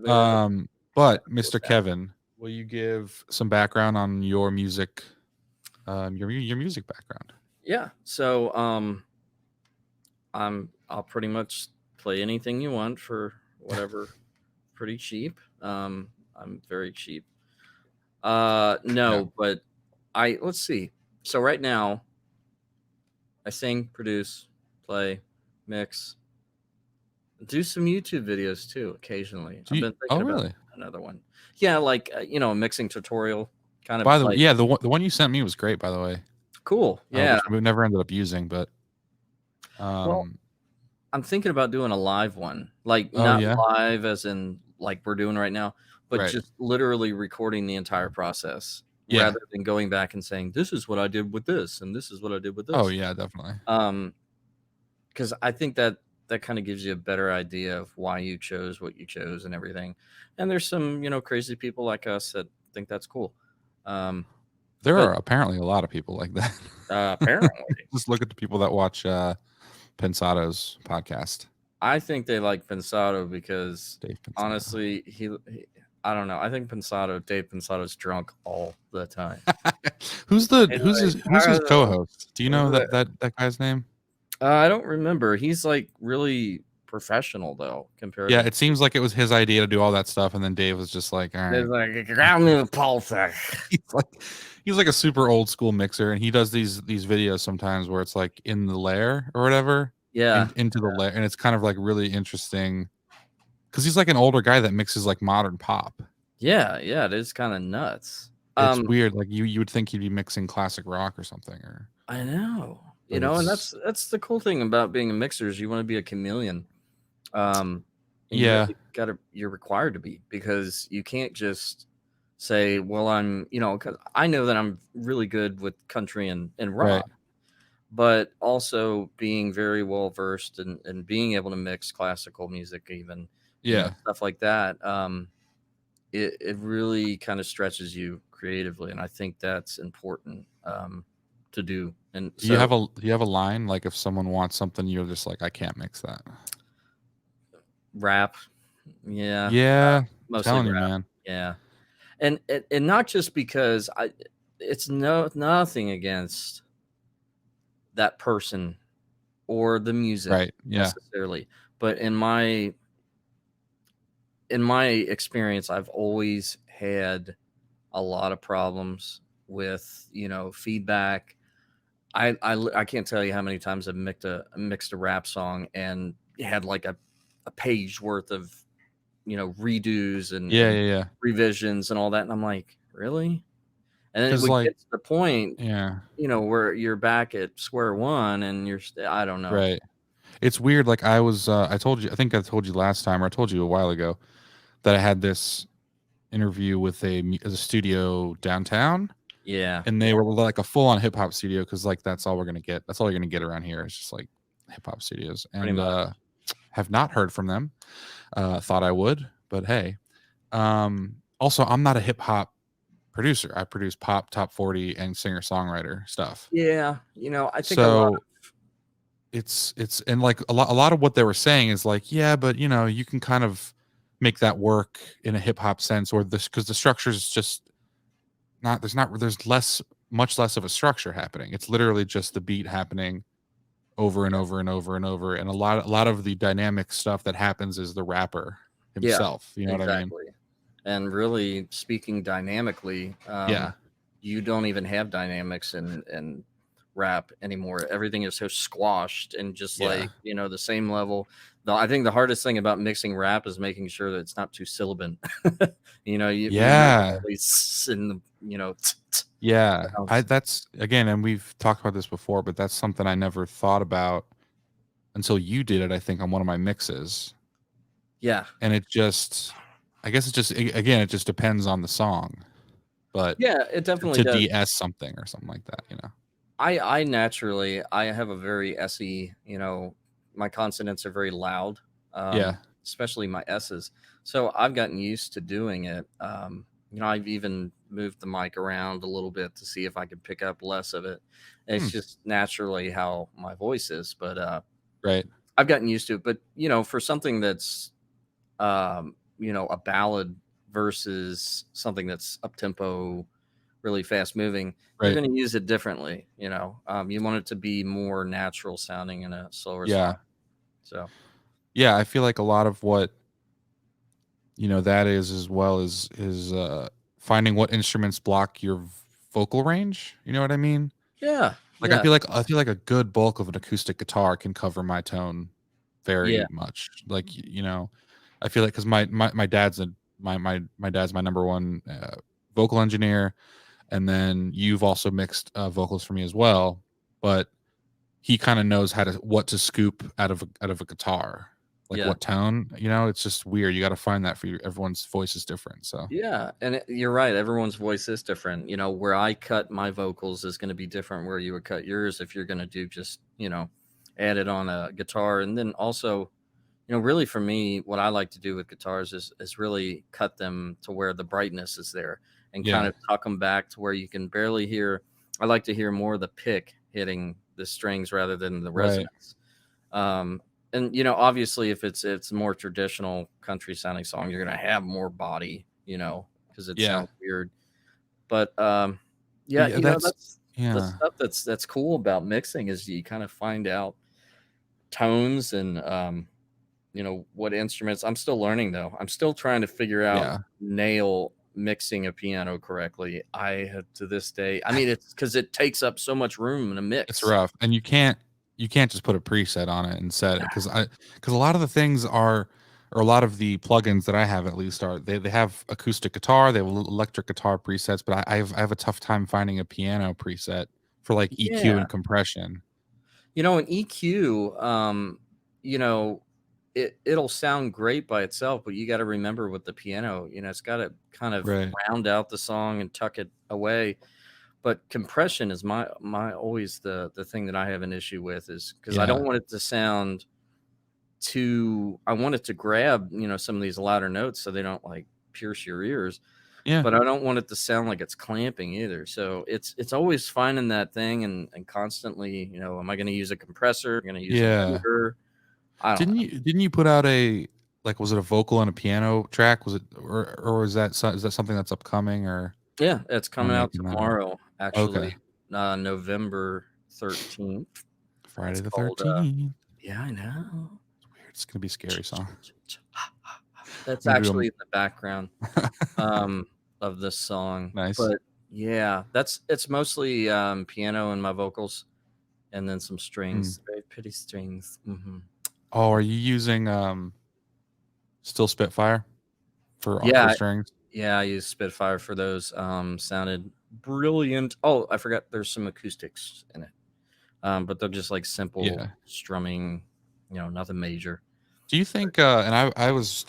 But Mr. Kevin, will you give some background on your music, your music background? Yeah. So I'll pretty much play anything you want for whatever, pretty cheap. I'm very cheap. Yeah. No, but let's see. So right now I sing, produce, play, mix, do some YouTube videos too occasionally. I've been Oh, thinking about really? another one. Yeah, like a mixing tutorial kind of By the way, like yeah, the one you sent me was great, by the way. cool. Yeah. Which we never ended up using, but Well, um, I'm thinking about doing a live one. Like oh not yeah, live as in like we're doing right now, but right, just literally recording the entire process yeah, rather than going back and saying this is what I did with this and this is what I did with oh this. yeah, definitely, Um because I think that kind of gives you a better idea of why you chose what you chose and everything. And there's some, crazy people like us that think that's cool. Um, there but are apparently a lot of people like that. apparently, Just look at the people that watch Pensado's podcast, I think they like Pensado because Dave Pensado. honestly, I don't know. I think Dave Pensado's drunk all the time. Who's his co-host? Do you know Anyway, that guy's name? I don't remember. He's like really professional though, Yeah, comparatively. it seems like it was his idea to do all that stuff, and then Dave was just like, "All He's right." like, ground me with pulsar. He's like, he's like a super old school mixer, and he does these videos sometimes where it's like in the lair or whatever, Yeah. into the lair, and it's kind of like really interesting because he's like an older guy that mixes like modern pop. Yeah, yeah, it is kind of nuts. It's weird, like you would think he'd be mixing classic rock or something, or I know. but And it's that's the cool thing about being a mixer is you want to be a chameleon. Um, and you yeah, really you're required to be because you can't just say, well, because I know that I'm really good with country and right, rock, but also being very well versed and being able to mix classical music, even, yeah, stuff like that. It really kind of stretches you creatively, and I think that's important to do. And so do you have a line like if someone wants something, you're just like, I can't mix that. rap, yeah, Yeah, mostly telling you, rap, man. yeah, and not just because it's nothing against that person or the music Right, yeah, necessarily, but in my experience, I've always had a lot of problems with feedback. I can't tell you how many times I've mixed a rap song and had like a page worth of redos yeah, and yeah, yeah. revisions and all that, and I'm like, really? And then it Because would like, get to the point yeah, where you're back at square one and I don't know. right. It's weird. Like I told you, I think I told you last time, or I told you a while ago that I had this interview with a studio downtown, Yeah, and they were like a full on hip hop studio because like that's all we're gonna get. That's all you're gonna get around here. It's just like hip hop studios, pretty and much. have not heard from them. Thought I would, but hey. Also, I'm not a hip hop producer. I produce pop, top 40, and singer-songwriter stuff. Yeah, I think a lot. So it's and like a lot of what they were saying is like, yeah, but you can kind of make that work in a hip hop sense, or this because the structure is just there's much less of a structure happening. It's literally just the beat happening over and over and over and over, and a lot of the dynamic stuff that happens is the rapper Yeah, himself. You know what I mean? exactly. And really speaking dynamically, Yeah, you don't even have dynamics in rap anymore. Everything is so squashed and just yeah, like, the same level. I think the hardest thing about mixing rap is making sure that it's not too sibilant. You're making yeah, all these in the, yeah. sounds. That's again, and we've talked about this before, but that's something I never thought about until you did it. I think on one of my mixes, Yeah. and I guess again, it just depends on the song, but Yeah, it definitely to does. DS something or something like that. I naturally I have a very SE, my consonants are very loud, Yeah. especially my S's. So I've gotten used to doing it. I've even moved the mic around a little bit to see if I could pick up less of it. It's Hmm. just naturally how my voice is, but Right. I've gotten used to it. But for something that's a ballad versus something that's up tempo, really fast moving, you're Right. going to use it differently. You want it to be more natural sounding in a slower Yeah. song. So Yeah, I feel like a lot of what that is as well is finding what instruments block your vocal range. You know what I mean? yeah, Like I yeah, feel like I feel like a good bulk of an acoustic guitar can cover my tone yeah, very much. Like I feel like because my dad's my dad's my number one vocal engineer, and then you've also mixed vocals for me as well. But he kind of knows what to scoop out of a guitar, like yeah. what tone. It's just weird. You got to find that for you. Everyone's voice is different. So Yeah, and you're right. Everyone's voice is different. Where I cut my vocals is going to be different where you would cut yours if you're going to do just, add it on a guitar. And then also, really for me, what I like to do with guitars is really cut them to where the brightness is there and kind yeah, of tuck them back to where you can barely hear. I like to hear more of the pick hitting the strings rather than the right, resonance. Um, and obviously, if it's a more traditional country sounding song, you're gonna have more body, because it yeah, sounds weird. But but yeah, yeah. That's that's the yeah, stuff that's cool about mixing is you kind of find out tones and what instruments. I'm still learning though. I'm still trying to figure out yeah. nail mixing a piano correctly. I have to this day. I mean, it's because it takes up so much room in a It's mix. rough, and you can't just put a preset on it and set it because a lot of the things are or a lot of the plugins that I have at least are they have acoustic guitar, they have electric guitar presets, but I have a tough time finding a piano preset for like EQ Yeah. and compression. An EQ, it'll sound great by itself, but you got to remember with the piano, it's got to kind of Right. round out the song and tuck it away. But compression is my always the thing that I have an issue with is because I don't Yeah. want it to sound too. I want it to grab some of these louder notes so they don't like pierce your ears, Yeah. but I don't want it to sound like it's clamping either. So it's always finding that thing and constantly, am I going to use a compressor? Going to use a Yeah. limiter? I don't know. Didn't you put out a like was it a vocal and a piano track? Was it or is that something that's upcoming or Yeah, it's am I coming out making that up? tomorrow, Okay. actually, November 13th. Friday It's the called. 13th. Yeah, I know. Weird. It's gonna be a scary song. That's I'm gonna do actually in the background um, of this song, nice. but yeah, it's mostly piano and my vocals, and then some Mm. strings, very pretty strings. Oh, are you using still Spitfire for Yeah, strings? yeah, I use Spitfire for those. Sounded brilliant. Oh, I forgot there's some acoustics in it. But they're just like simple Yeah. strumming, nothing major. Do you think and I was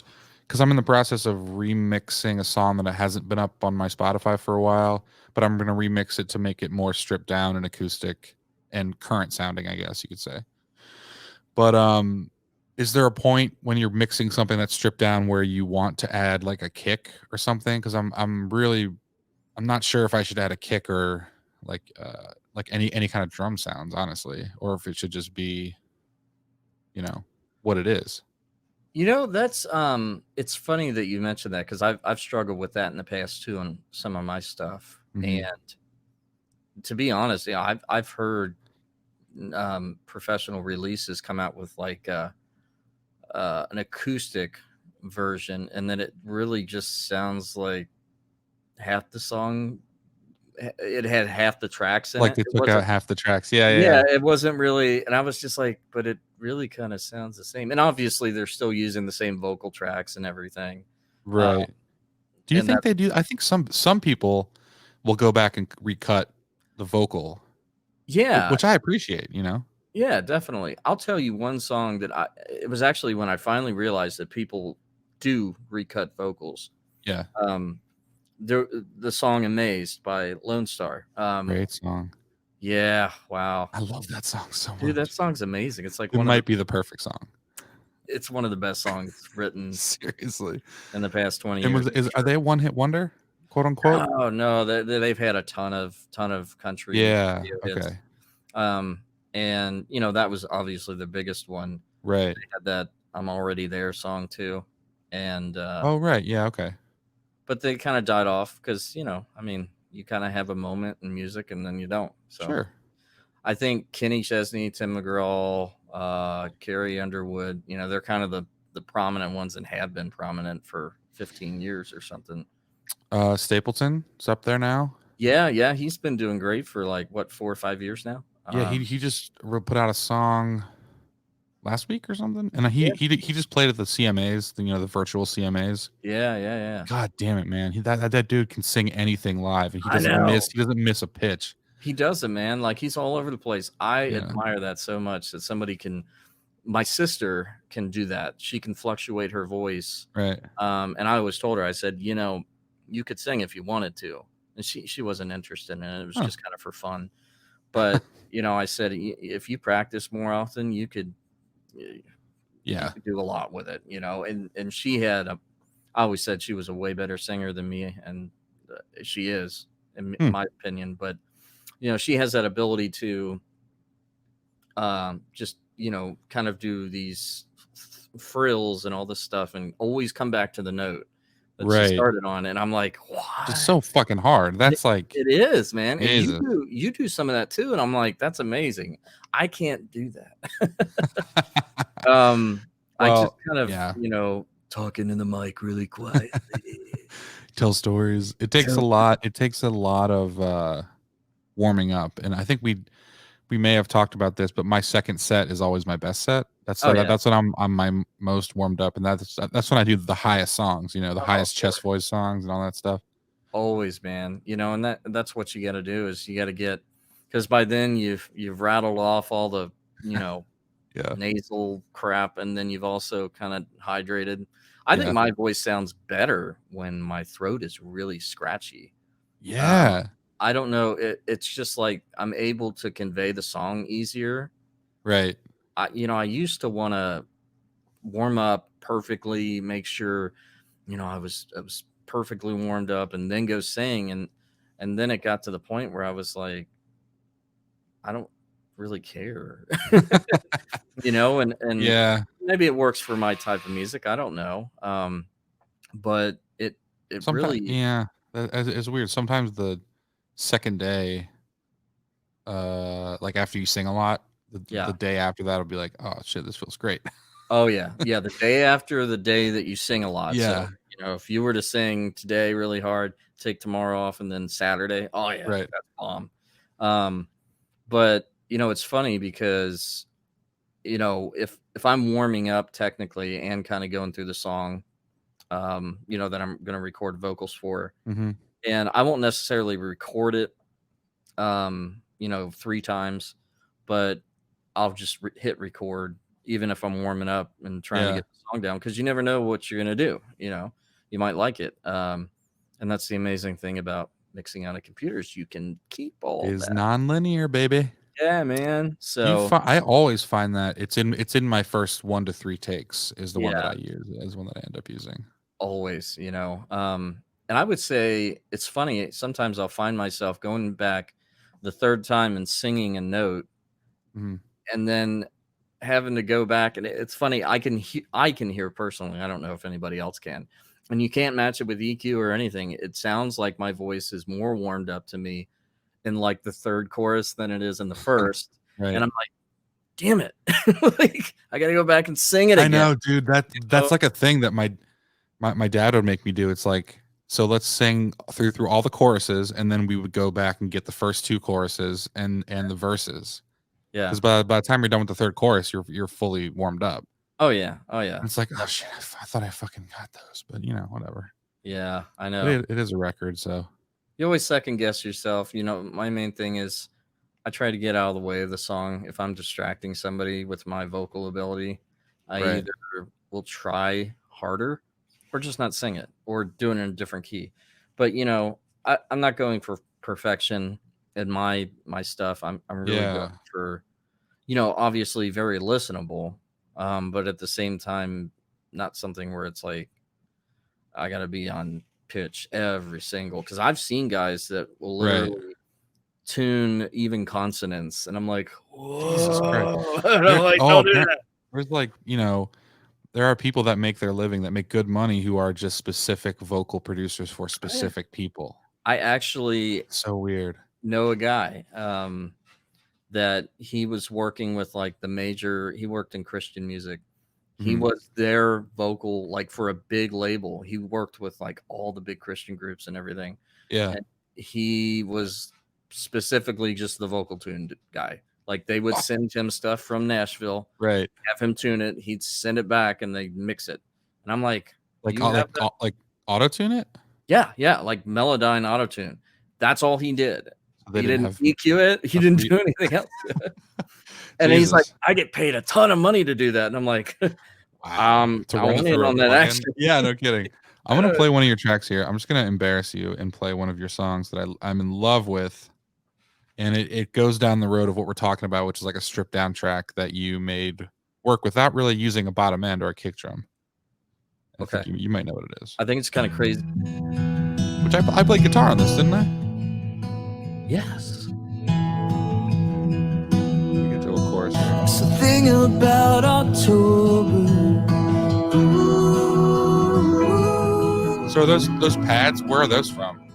because I'm in the process of remixing a song that hasn't been up on my Spotify for a while, but I'm gonna remix it to make it more stripped down and acoustic and current sounding, I guess you could say. But is there a point when you're mixing something that's stripped down where you want to add like a kick or something? Because I'm not sure if I should add a kick or like any kind of drum sounds, honestly, or if it should just be, you know, what it is. That's it's funny that you mentioned that because I've struggled with that in the past too on some of my stuff. Mhm. And to be honest, I've heard professional releases come out with like an acoustic version, and then it really just sounds like half the song. It had half the tracks in Like it. they It took out wasn't. half the tracks. Yeah, yeah, Yeah, yeah. it wasn't really, and I was just like, but it really kind of sounds the same. And obviously, they're still using the same vocal tracks and everything. Uh, Right. Do you and think that, they do? I think some people will go back and recut the vocal, yeah, which I appreciate, you know? yeah, definitely. I'll tell you one song that it was actually when I finally realized that people do recut vocals. Yeah. Um, the song "Amazed" by Lone Star. Great song. Yeah, wow, I love that song so dude, that much. song's amazing. It's like It might be the perfect song. it's one of the best songs written Seriously. in the past 20 And years. I'm are sure. they a one-hit wonder, quote unquote? Oh no, they've had a ton of country Yeah, radio hits. okay. Um, and that was obviously the biggest one. Right. They had that "I'm Already There" song too, and Oh, right. Yeah. Okay. but they kind of died off because I mean, you kind of have a moment in music and then you don't. So Sure. I think Kenny Chesney, Tim McGraw, Carrie Underwood, they're kind of the prominent ones and have been prominent for 15 years or something. Stapleton's up there now. Yeah, yeah, he's been doing great for like what 4 or 5 years now. Yeah, he just put out a song last week or something, and Yeah, he just played at the CMAs, the virtual CMAs. yeah, yeah, yeah. God damn it, man! That dude can sing anything live, and I know. he doesn't miss a pitch. He does it, man. Like he's all over the place. I Yeah, admire that so much that somebody can. My sister can do that. She can fluctuate her voice. right. And I always told her, I said, you could sing if you wanted to, and she wasn't interested in it. It was Huh. just kind of for fun. But I said, If you practice more often, you Yeah, could do a lot with it, And she had a. I always said she was a way better singer than me, and she is, in hmm. my opinion. But she has that ability to just kind of do these frills and all this stuff, and always come back to the note that she Right. started on. And I'm like, Just what? so fucking hard. It, That's like it is, man. And you Jesus. do you do some of that too, and I'm like, that's amazing. I can't do that. I just Well, kind of yeah. talking in the mic really quietly. Tell stories. It takes a Tell- lot. It takes a lot of warming up, and I think we may have talked about this, but my second set is always my best set. oh yeah. That's when I'm my most warmed up, and that's when I do the highest songs, the Oh, of highest chest course. voice songs and all that stuff. Always, man. And that's what you got to do is you got to get, because by then you've rattled off all the you know Yeah, nasal crap, and then you've also kind of hydrated. I think yeah, my voice sounds better when my throat is really scratchy. Um, yeah. I don't know. It's just like I'm able to convey the song easier. Right. I used to want to warm up perfectly, make sure I was perfectly warmed up, and then go sing. And then it got to the point where I was like, I don't really care. And Yeah. maybe it works for my type of music. I don't know. But it Sometimes, really, yeah. It's weird. Sometimes the second day, like after you sing a lot, the yeah. day after that, will be like, oh shit, this feels great. Oh yeah. Yeah. The day after the day that you sing a lot. So, Yeah. if you were to sing today really hard, take tomorrow off, and then Saturday, oh yeah, Right. that's bomb. Um, but it's funny because, if I'm warming up technically and kind of going through the song, that I'm going to record vocals for, Mm-hmm. and I won't necessarily record it, 3 times, but I'll just hit record, even if I'm warming up and trying to Yeah. get the song down, because you never know what you're going to do. You might like it. And that's the amazing thing about mixing on a computer is you can keep all Is that. non-linear, baby. Yeah, man. So, I always find that it's in my first 1 to 3 takes is the one that yeah, I use, is one that I end up using. always, and I would say it's funny. Sometimes I'll find myself going back the third time and singing a note, Mhm. and then having to go back. And it's funny. I can hear personally. I don't know if anybody else can. And you can't match it with EQ or anything. It sounds like my voice is more warmed up to me in like the third chorus than it is in the first. And Right. I'm like, damn it. Like, I got to go back and sing it I again. know, dude, So, that's like a thing that my dad would make me do. It's like, so let's sing through all the choruses, and then we would go back and get the first 2 choruses and the verses. yeah. Because by the time you're done with the third chorus, you're fully warmed up. Oh, yeah. Oh, yeah. And it's like, oh shit, I thought I fucking got those, but whatever. Yeah, I know. It is a record, so You always second guess yourself. My main thing is I try to get out of the way of the song. If I'm distracting somebody with my vocal ability, I right. either will try harder or just not sing it or do it in a different key. But I'm not going for perfection in my stuff. I'm really going Yeah. for obviously very listenable, but at the same time not something where it's like I got to be on pitch every single, because I've seen guys that will Right. literally tune even consonants, and I'm like, Jesus Christ. whoa. And I'm There like, oh, don't do appar that. there's like, there are people that make their living, that make good money, who are just specific vocal producers for Oh, yeah. specific people. I actually So weird. know a guy that he was working with like the major. He worked in Christian music. He Mhm. was their vocal, like for a big label. He worked with like all the big Christian groups and everything. Yeah. And he was specifically just the vocal tuned guy. Like they would Oh, send him stuff from Nashville, right. have him tune it. He'd send it back and they mix it. And I'm like, Like, you have that? like auto-tune it? Yeah, like Melodyne Autotune. That's all he did. So they He didn't didn't have EQ it. He a didn't free do anything else to it. And he's like, Jesus. I get paid a ton of money to do that. And I'm like, Wow. To I run it want in through a on that plugin? action. Yeah, no kidding. I'm gonna play one of your tracks here. I'm just gonna embarrass you and play one of your songs that I'm in love with, and it goes down the road of what we're talking about, which is like a stripped down track that you made work without really using a bottom end or a kick drum. I Okay. think you might know what it is. I think it's kind of crazy. Which I played guitar on this, didn't I? Yes. Get to a chorus here. Something about October. So those pads, where are those from?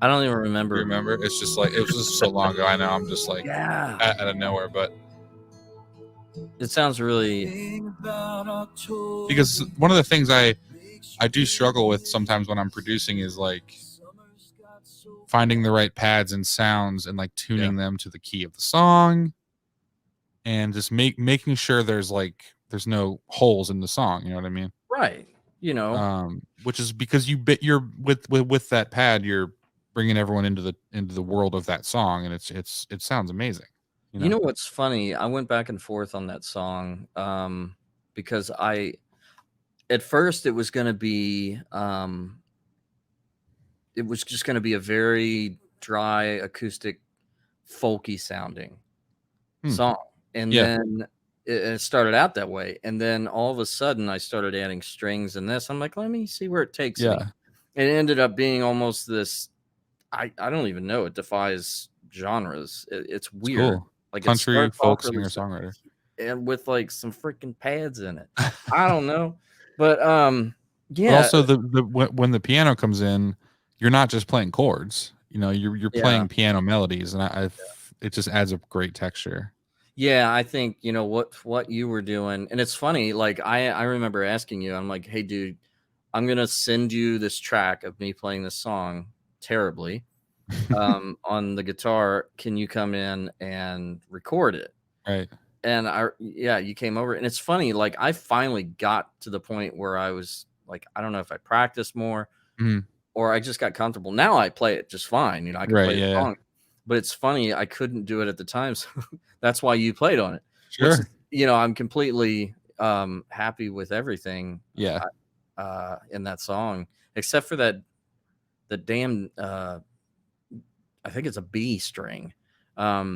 I don't even Do remember. you remember? It's just like, it was just so long ago. I know I'm just like Yeah. out of nowhere, but It sounds really. because one of the things I do struggle with sometimes when I'm producing is like finding the right pads and sounds and like tuning them to the key of the song, and just making sure there's no holes in the song, you know what I mean? Right. You know, Which is because you're with that pad, you're bringing everyone into the world of that song, and it sounds amazing, you know what's funny? I went back and forth on that song because at first it was going to be it was just going to be a very dry acoustic folky sounding song, and Yeah. then it started out that way, and then all of a sudden I started adding strings and this. I'm like, let me see where it takes me. Yeah. And it ended up being almost this. I don't even know. It defies genres. It's weird. Cool. Like it Country, starts folk, off really singer-songwriter. and with like some freaking pads in it. I don't know, but But yeah, also when the piano comes in, you're not just playing chords. You know, you're yeah, playing piano melodies, and it just adds a great texture. yeah. I think you know what you were doing, and it's funny. Like I remember asking you, I'm like, hey, dude, I'm gonna send you this track of me playing this song terribly on the guitar. Can you come in and record it? Right. And you came over, and it's funny. Like I finally got to the point where I was like, I don't know if I practiced more Mhm. or I just got comfortable. Now I play it just fine. You know, I can Right. play the Yeah. song, but it's funny. I couldn't do it at the time. So that's why you played on it, which, Sure. you know, I'm completely happy with everything Yeah. in that song, except for the damn, I think it's a B string. Oh,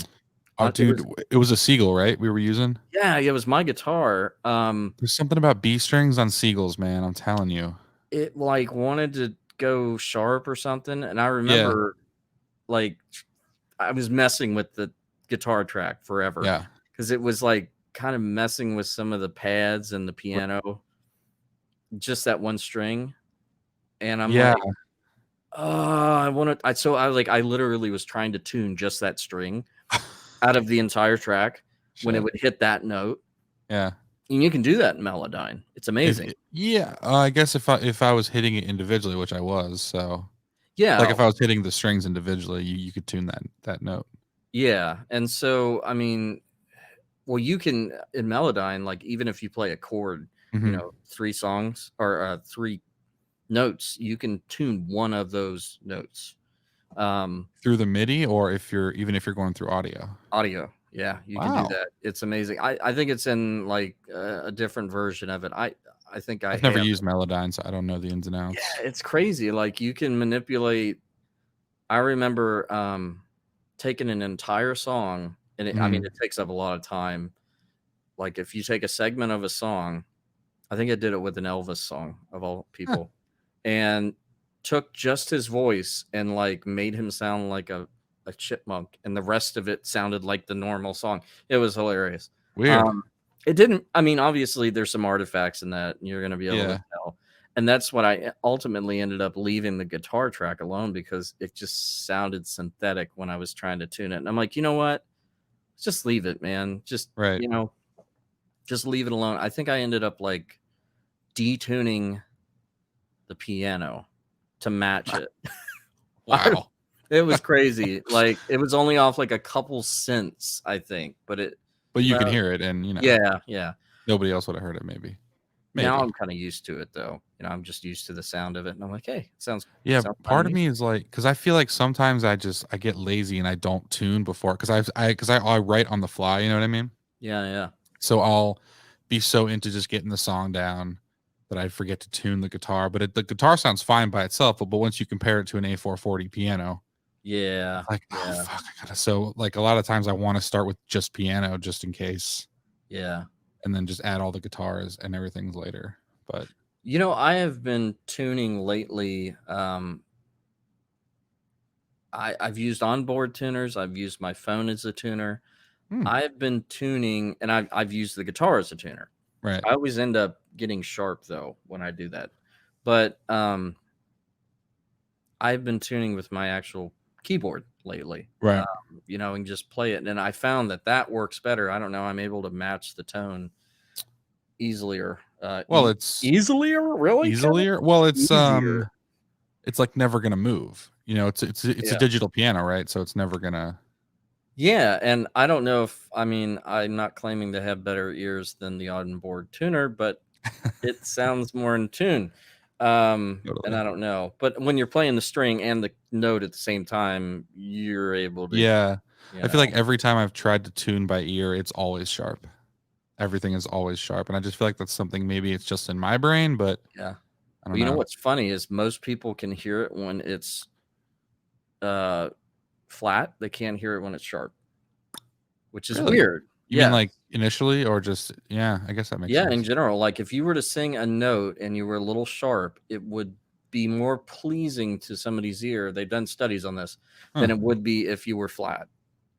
It dude, was, it was a Seagull, right? We were using. yeah, it was my guitar. There's something about B strings on Seagulls, man. I'm telling you. It like wanted to go sharp or something, and I Yeah. remember like I was messing with the guitar track forever Yeah. because it was like kind of messing with some of the pads and the piano, just that one string. And I'm Yeah. like, oh, I want to. So I literally was trying to tune just that string out of the entire track when it Shit. would hit that note. Yeah. And you can do that in Melodyne. It's amazing. I guess if I was hitting it individually, which I was, so like Yeah. if I was hitting the strings individually, you could tune that note. Yeah. And so, I mean, well, you can in Melodyne, like even if you play a chord, you Mhm. know, 3 songs or 3 notes, you can tune one of those notes. Through the MIDI, or if you're going through audio. Audio, yeah, you can do Wow. that. It's amazing. I think it's in like a different version of it. I think I I've never have. used Melodyne, so I don't know the ins and Yeah, outs. it's crazy. Like you can manipulate. I remember taking an entire song, and I mean, Mhm. it takes up a lot of time. Like if you take a segment of a song, I think I did it with an Elvis song of all Huh. people, and took just his voice and like made him sound like a chipmunk, and the rest of it sounded like the normal song. It was hilarious. Weird. Um, It didn't. I mean, obviously, there's some artifacts in that, and you're going to be able Yeah. to tell. And that's what I ultimately ended up leaving the guitar track alone because it just sounded synthetic when I was trying to tune it. And I'm like, you know what? Just leave it, man. Just Right. just leave it alone. I think I ended up like detuning the piano to match it. Wow. It was crazy. Like it was only off like a couple cents, I think, but you can hear it, and yeah. nobody else would have heard it. Maybe. Now I'm kind of used to it though. I'm just used to the sound of it, and I'm like, hey, it sounds Yeah, sounds fine part to of me is like, because I feel like sometimes I get lazy and I don't tune before, because I write on the fly. You know what I mean? Yeah. So I'll be so into just getting the song down that I forget to tune the guitar. But the guitar sounds fine by itself. But once you compare it to an A440 piano, Yeah. like, oh fuck, I gotta. So like a lot of times I want to start with just piano just in case, Yeah. and then just add all the guitars and everything's later. But I have been tuning lately. I've used onboard tuners. I've used my phone as a tuner. I've been tuning, and I've used the guitar as a tuner. right. I always end up getting sharp though when I do that. But I've been tuning with my actual keyboard lately. Right. And just play it. And I found that works better. I don't know. I'm able to match the tone easier. Well, it's easier, really? easier. Well, Easier. it's like never gonna move. It's a Yeah. digital piano, right? So it's never gonna. Yeah, and I don't know if I'm not claiming to have better ears than the onboard tuner, but it sounds more in tune. And Totally. I don't know. But when you're playing the string and the note at the same time, you're able to Yeah. I feel like every time I've tried to tune by ear, it's always sharp. Everything is always sharp. And I just feel like that's something, maybe it's just in my brain, but yeah. I Well, don't you know know. what's funny is most people can hear it when it's flat. They can't hear it when it's sharp, which is Really? weird. You mean Yeah. like initially, or just, yeah, I guess that makes Yeah, in sense. general, like if you were to sing a note and you were a little sharp, it would be more pleasing to somebody's ear. They've done studies on this than it would be if you were flat,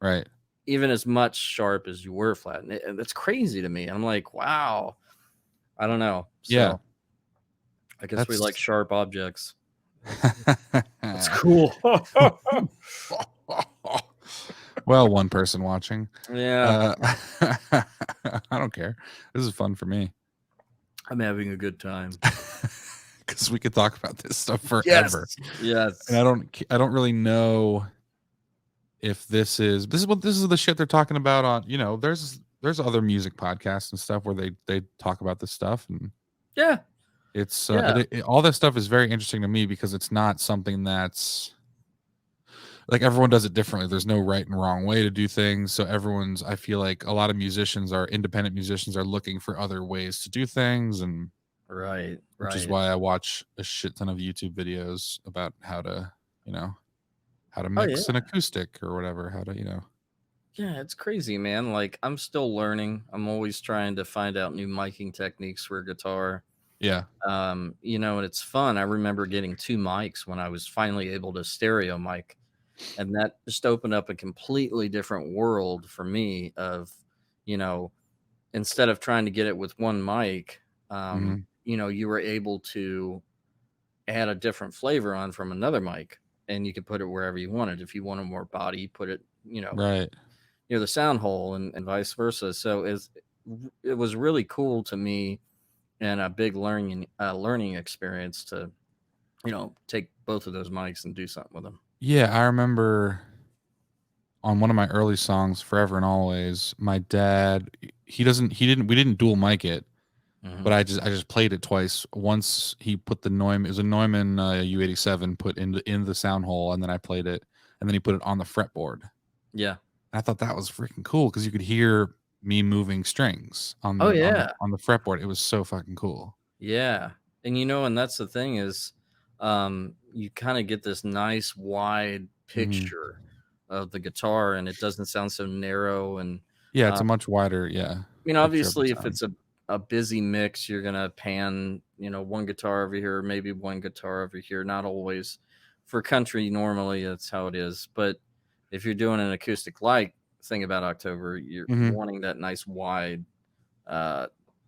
Right. even as much sharp as you were flat. And that's crazy to me. I'm like, wow, I don't know. Yeah. So I guess we like sharp objects. That's That's cool. Well, one person watching. Yeah, I don't care. This is fun for me. I'm having a good time. Because we could talk about this stuff forever. Yes. And I don't really know if this is the shit they're talking about on, there's other music podcasts and stuff where they talk about this stuff, and Yeah. it's Yeah. all this stuff is very interesting to me because it's not something that's like, everyone does it differently. There's no right and wrong way to do things. So I feel like a lot of independent musicians are looking for other ways to do things, and Right. which is why I watch a shit ton of YouTube videos about how to Oh, yeah. mix an acoustic or whatever, Yeah, it's crazy, man. Like I'm still learning. I'm always trying to find out new miking techniques for guitar. yeah. And it's fun. I remember getting 2 mics when I was finally able to stereo mic, and that just opened up a completely different world for me of, you know, instead of trying to get it with one mic, Mhm. you were able to add a different flavor on from another mic, and you could put it wherever you wanted. If you wanted more body, put it, Right. near the sound hole, and vice versa. So it was really cool to me, and a big learning experience to take both of those mics and do something with them. Yeah, I remember on one of my early songs, Forever and Always, my dad, we didn't dual mic it, but I just played it twice. Once he put it was a Neumann U87 put in the sound hole, and then I played it, and then he put it on the fretboard. Yeah. I thought that was freaking cool because you could hear me moving strings on Oh the yeah. on the fretboard. It was so fucking cool. Yeah. And and that's the thing is, you kind of get this nice wide Mhm. picture of the guitar, and it doesn't sound so narrow. And Yeah, it's uh, a much wider, picture of the obviously, if sound. it's a busy mix, you're gonna pan, one guitar over here, maybe one guitar over here. Not always. For country, normally that's how it is. But if you're doing an acoustic light thing about October, you're Mhm. wanting that nice wide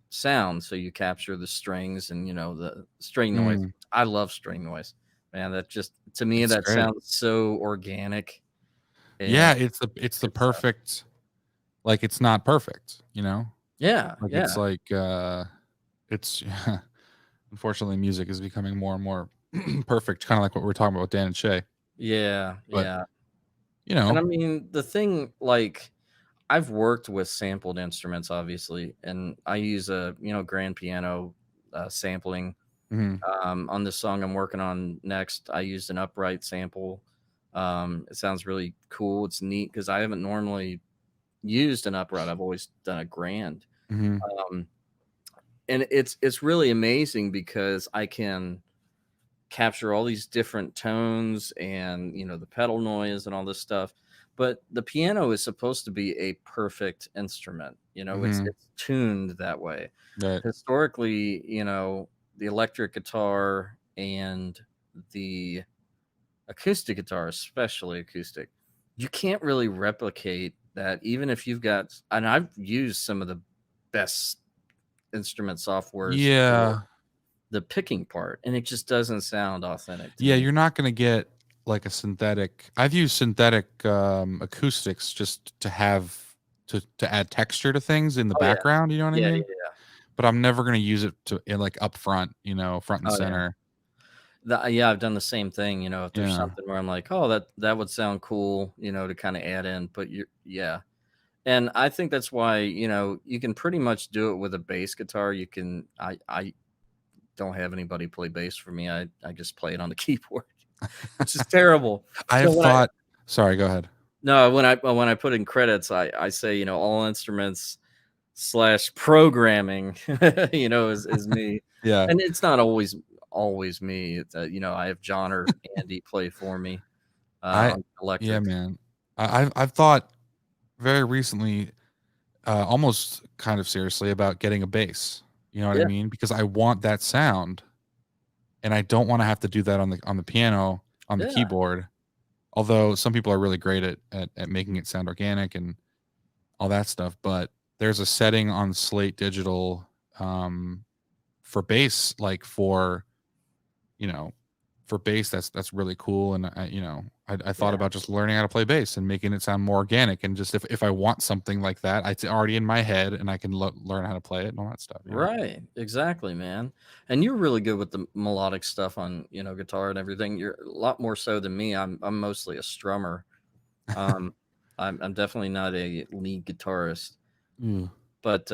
sound, so you capture the strings and the string noise. Mm, I love string noise, man. That just, to me, it's that great. sounds so organic and Yeah, it's the good stuff. perfect. Like it's not perfect, Yeah, Like it's yeah, like it's unfortunately music is becoming more and more perfect, kind of like what we were talking about with Dan and Shay. yeah, But yeah. you And know, I mean, the thing, like, I've worked with sampled instruments, obviously, and I use a grand piano sampling. mhm, On this song I'm working on next, I used an upright sample. It sounds really cool. It's neat because I haven't normally used an upright. I've always done a grand. mhm, Um, and it's really amazing because I can capture all these different tones and the pedal noise and all this stuff. But the piano is supposed to be a perfect instrument. It's mhm, tuned that way. right. Historically, the electric guitar and the acoustic guitar, especially acoustic, you can't really replicate that, even if you've got, and I've used some of the best instrument softwares for Yeah, the picking part, and it just doesn't sound authentic to yeah, me. you're not gonna get like a synthetic. I've used synthetic acoustics just to have to add texture to things in the Oh, yeah. background. You know what I Yeah, mean? yeah, yeah. But I'm never gonna use it to like up front. Front and Oh, yeah. center. Yeah, I've done the same thing, if there's Yeah. something where I'm like, "Oh, that would sound cool," to kinda add in, but you yeah. And I think that's why, you can pretty much do it with a bass guitar. I don't have anybody play bass for me. I just play it on the keyboard, which is terrible. I've So thought. Sorry, go ahead. when I put in credits, I say, all instruments slash programming, is me. Yeah. And it's not always me. It's, I have John or Andy play for me I on yeah, electric. man. I've thought very recently, almost kind of seriously about getting a bass. You know what I Yeah, mean? Because I want that sound, and I don't want to have to do that on the piano, on the yeah, keyboard. Although some people are really great at making it sound organic and all that stuff, but there's a setting on Slate Digital for bass, like you know, for bass that's really cool. And I thought yeah. about just learning how to play bass and making it sound more organic. And just if I want something like that, it's already in my head and I can learn how to play it and all that stuff. Right, exactly, man. And you're really good with the melodic stuff on, guitar and everything. You're a lot more so than me. I'm mostly a strummer. Um, I'm definitely not a lead guitarist, Mm. but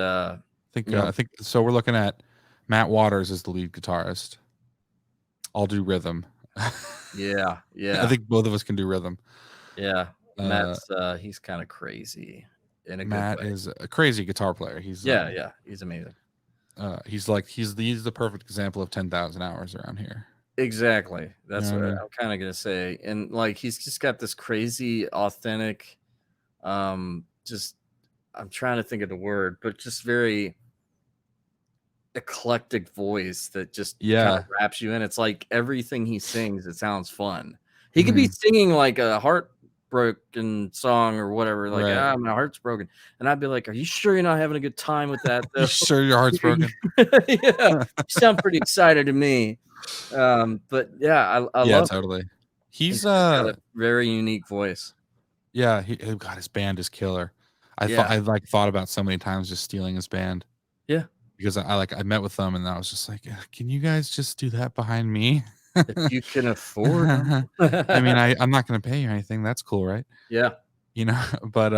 you know, I think so. We're looking at Matt Waters as the lead guitarist. I'll do rhythm. yeah, I yeah, think both of us can do rhythm. yeah. Uh, Matt's he's kind of crazy in a good Matt way. is a crazy guitar player. Yeah, yeah, he's amazing. He's the perfect example of 10,000 hours around here. Exactly. You know That's what I what mean? I'm kind of gonna say. And like he's just got this crazy, authentic, just I'm trying to think of the word, but just very eclectic voice that just kind of Yeah. wraps you in. It's like everything he sings, it sounds fun. He could be Mhm. singing like a heartbroken song or whatever, like, Right. ah, my heart's broken. And I'd be like, are you sure you're not having a good time with that You though? sure your heart's broken? Yeah, you sound pretty excited to me. But yeah, I Yeah, love it. totally. He's He's just got a very unique voice. yeah, oh god, his band is killer. Yeah. Thought about so many times just stealing his band Yeah. because I met with them and I was just like, can you guys just do that behind me? If you can afford them. I mean, I'm not gonna pay you anything. That's cool, right? Yeah. You know, but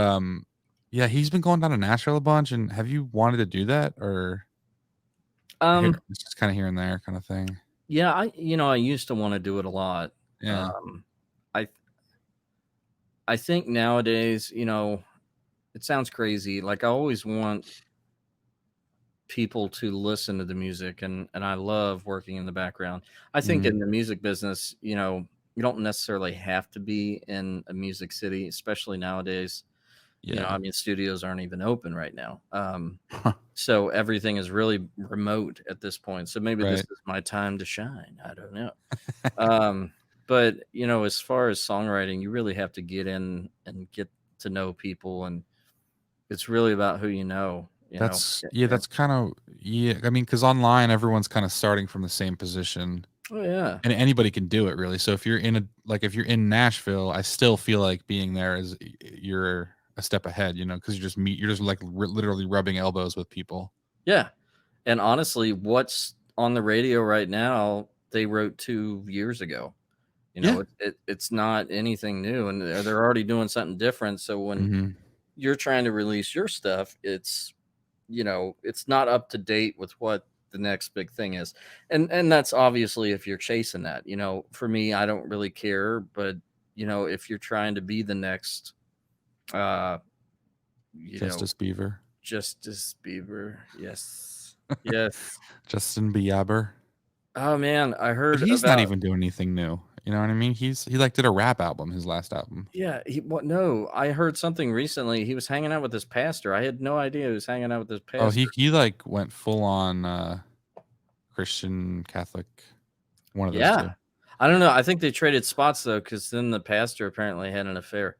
yeah, he's been going down to Nashville a bunch. And have you wanted to do that or here, Um, it's just kind of here and there kind of thing? yeah, I used to want to do it a lot. Yeah. Um, I I think nowadays, it sounds crazy. Like I always want people to listen to the music, and I love working in the background. I think Mhm. in the music business, you don't necessarily have to be in a music city, especially nowadays. Yeah. I mean, studios aren't even open right now. So everything is really remote at this point. So maybe this Right. is my time to shine. I don't know. Um, but as far as songwriting, you really have to get in and get to know people, and it's really about who you know. You know, That's that's kind of I mean, because online everyone's kind of starting from the same position, oh yeah, and anybody can do it really. So if you're in if you're in Nashville, I still feel like being there is you're a step ahead, because you're just like literally rubbing elbows with people. yeah. And honestly, what's on the radio right now, they wrote 2 years ago. You Yeah. know, it's not anything new, and they're already doing something different. So when Hmm. you're trying to release your stuff, it's not up to date with what the next big thing is. And that's obviously if you're chasing that. For me, I don't really care, but if you're trying to be the next uh you know Justice Beaver, Justice Bieber. Yes. Yes. Justin Bieber, Oh man, I but heard he's not about. even doing anything new. You know what I mean? He like did a rap album, his last album. Yeah, what no, I heard something recently. He was hanging out with his pastor. I had no idea he was hanging out with his Oh, pastor. he like went full on Christian Catholic, one of those Yeah. two. I don't know. I think they traded spots though, because then the pastor apparently had an affair.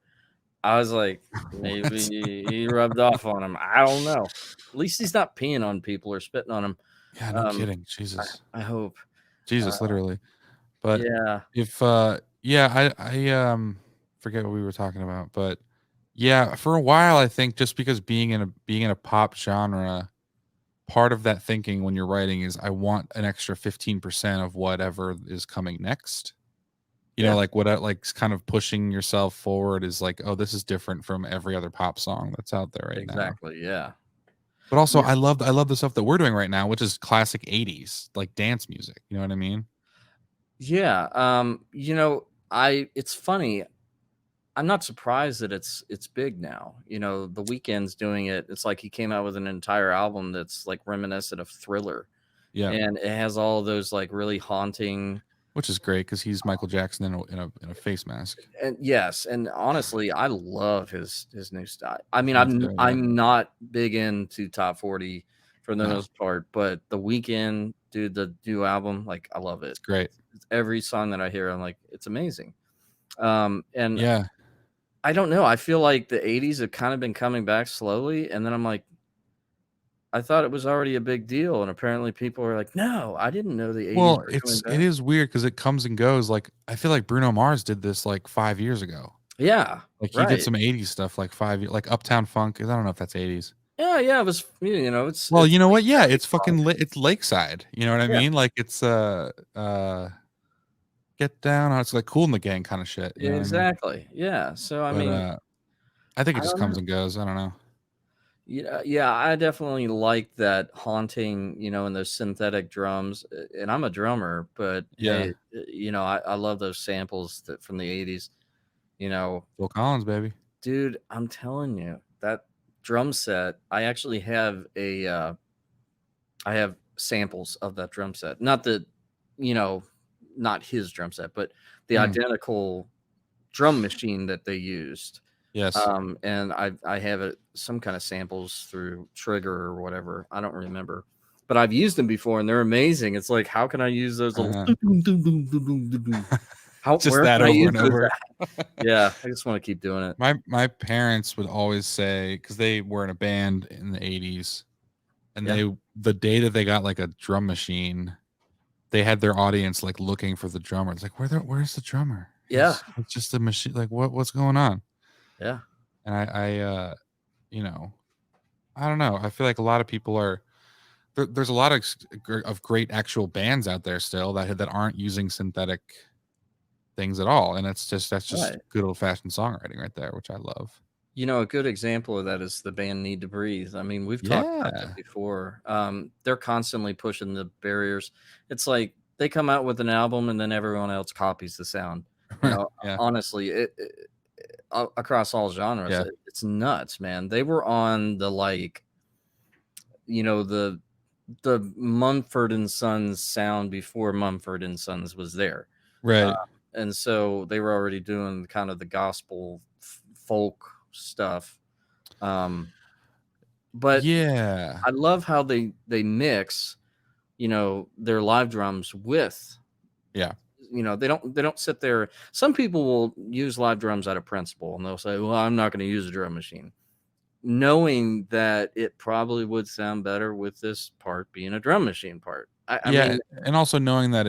I was like, maybe What? he rubbed off on him. I don't know. At least he's not peeing on people or spitting on them. Yeah, no Um, kidding. Jesus. I hope. Uh, Jesus, literally. But yeah, if yeah, I forget what we were talking about, but yeah, for a while I think just because being in a pop genre, part of that thinking when you're writing is I want an extra 15% of whatever is coming next. yeah, Like what like kind of pushing yourself forward is like, oh, this is different from every other pop song that's out there right now. exactly. Yeah, But also yeah, I love the stuff that we're doing right now, which is classic 80s, like dance music. You know what I mean? yeah. It's funny. I'm not surprised that it's big now. The Weeknd's doing it. It's like he came out with an entire album that's like reminiscent of Thriller, Yeah. and it has all those like really haunting. Which is great because he's Michael Jackson in a face mask. And yes, and honestly, I love his new style. I mean, Me I'm too, yeah. I'm not big into top 40 for the No, most part, but The Weeknd, dude, the new album, like I love it. it's great. Every song that I hear, I'm like, it's amazing. And Yeah. I don't know. I feel like the 80s have kind of been coming back slowly, and then I'm like, I thought it was already a big deal, and apparently people are like, no, I didn't know the 80s Well, were coming it back. is weird because it comes and goes. Like I feel like Bruno Mars did this like 5 years ago. Yeah, Like he did right. some 80s stuff like 5 years, like Uptown Funk. I don't know if that's 80s. Yeah, yeah. It was, it's Well, it's you know like what? Yeah, 70s it's funk. fucking it's Lakeside. You know what I Yeah, mean? Like it's Get Down. It's like Cool in the Gang kind of shit. You know what I mean? exactly. Yeah. So I But mean, I think it I just don't comes know. and goes. I don't know. Yeah, I definitely like that haunting, and those synthetic drums. And I'm a drummer, but Yeah, hey, I love those samples from the 80s. You know, Phil Collins, baby. dude, I'm telling you, that drum set, I actually have I have samples of that drum set. Not the, you know, not his drum set, but the Mm, identical drum machine that they used. yes. And I have some kind of samples through Trigger or whatever. I don't remember, but I've used them before and they're amazing. It's like, how can I use those little? Uh-huh. Just Where that can I over use and those over. at? Yeah, I just want to keep doing it. My parents would always say because they were in a band in the 80s, and Yeah, the day that they got like a drum machine, they had their audience like looking for the drummer. It's like where's the drummer? yeah, It's just a machine. Like what's going on? yeah, And you know, I don't know. I feel like a lot of people are there's a lot of great actual bands out there still that aren't using synthetic things at all, and that's just right. good old fashioned songwriting right there, which I love. A good example of that is the band Need to Breathe. I mean, we've talked about them Yeah. before. They're constantly pushing the barriers. It's like they come out with an album and then everyone else copies the sound. Yeah. Honestly, across all genres, Yeah. it's nuts, man. They were on the like, the Mumford and Sons sound before Mumford and Sons was there. Uh, Right. and so they were already doing kind of the gospel folk stuff. Um, but Yeah. I love how they mix, their live drums with, Yeah. they don't sit there. Some people will use live drums out of principle and they'll say, well, I'm not going to use a drum machine. knowing that it probably would sound better with this part being a drum machine part. I Yeah, mean, and also knowing that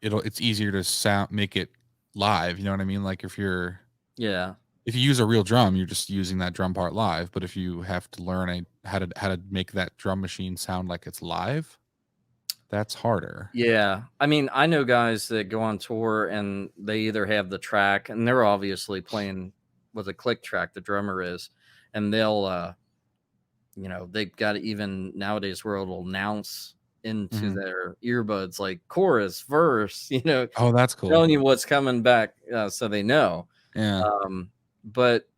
it's easier to make it live, you know what I mean? Like yeah. if you use a real drum, you're just using that drum part live, but if you have to learn how to make that drum machine sound like it's live, that's harder. Yeah. I mean, I know guys that go on tour and they either have the track and they're obviously playing with a click track, the drummer is, and they'll, they've got even nowadays where it'll announce into Mhm. their earbuds like chorus, verse, Oh, that's cool. telling you what's coming back so they know. Yeah, But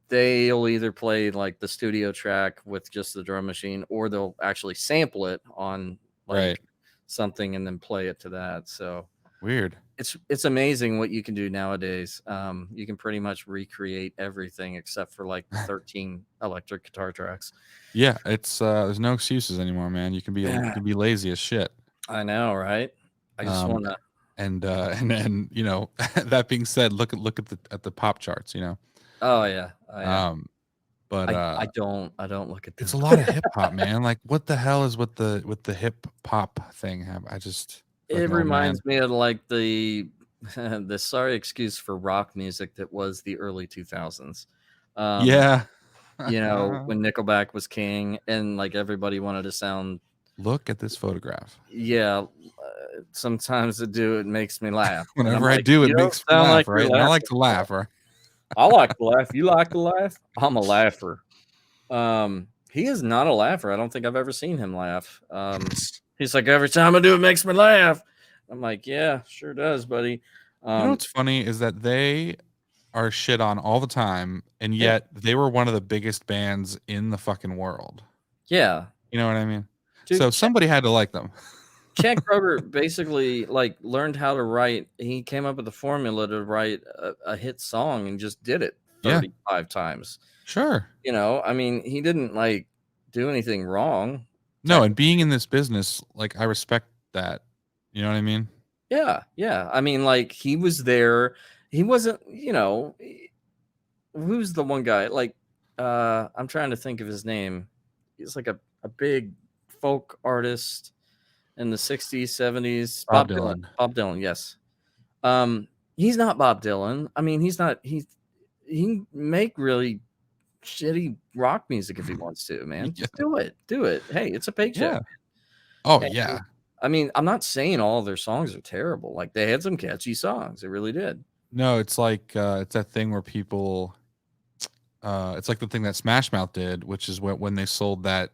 they'll either play like the studio track with just the drum machine or they'll actually sample it on right. like something and then play it to that. So Weird. it's amazing what you can do nowadays. You can pretty much recreate everything except for like the 13 electric guitar tracks. Yeah, it's there's no excuses anymore, man. You can be lazy as shit. I know, right? I just Um, want to. and that being said, look at the pop charts, Oh yeah, oh yeah. Um, but I don't look at it's them. a lot of hip hop, man. Like, what the hell is with the hip hop thing? I just feel like It an old man. reminds me of like the the sorry excuse for rock music that was the early 2000s. Um, Yeah. when Nickelback was king and like everybody wanted to sound, Look at this photograph. yeah, sometimes it makes me laugh. And I'm Whenever I like, do, it you don't makes me sound laugh, like you're right? And I like laughing. to laugh, right? I like to laugh. You like to laugh? I'm a laugher. He is not a laugher. I don't think I've ever seen him laugh. He's like, every time I do it makes me laugh. I'm like, yeah, sure does, buddy. You know Um, what's funny is that they are shit on all the time, and yeah, yet they were one of the biggest bands in the fucking world. yeah, You know what I mean? So dude. somebody had to like them. Chad Kroeger basically like learned how to write. He came up with a formula to write a hit song and just did it Yeah, 35 times. sure. I mean, he didn't like do anything wrong. No, and being in this business, like I respect that. You know what I mean? Yeah, yeah. I mean, like he was there. He wasn't, who's the one guy? Like, I'm trying to think of his name. He's like a big folk artist in the 60s, 70s. Bob Bob Dylan. Dylan. Bob Dylan, yes. He's not Bob Dylan. I mean, he can make really shitty rock music if he wants to, man. Yeah. Just do it. Do it. Hey, it's a paycheck. Yeah. Oh And, yeah. I mean, I'm not saying all of their songs are terrible. Like they had some catchy songs. They really did. No, it's like it's that thing where people it's like the thing that Smash Mouth did, which is when they sold that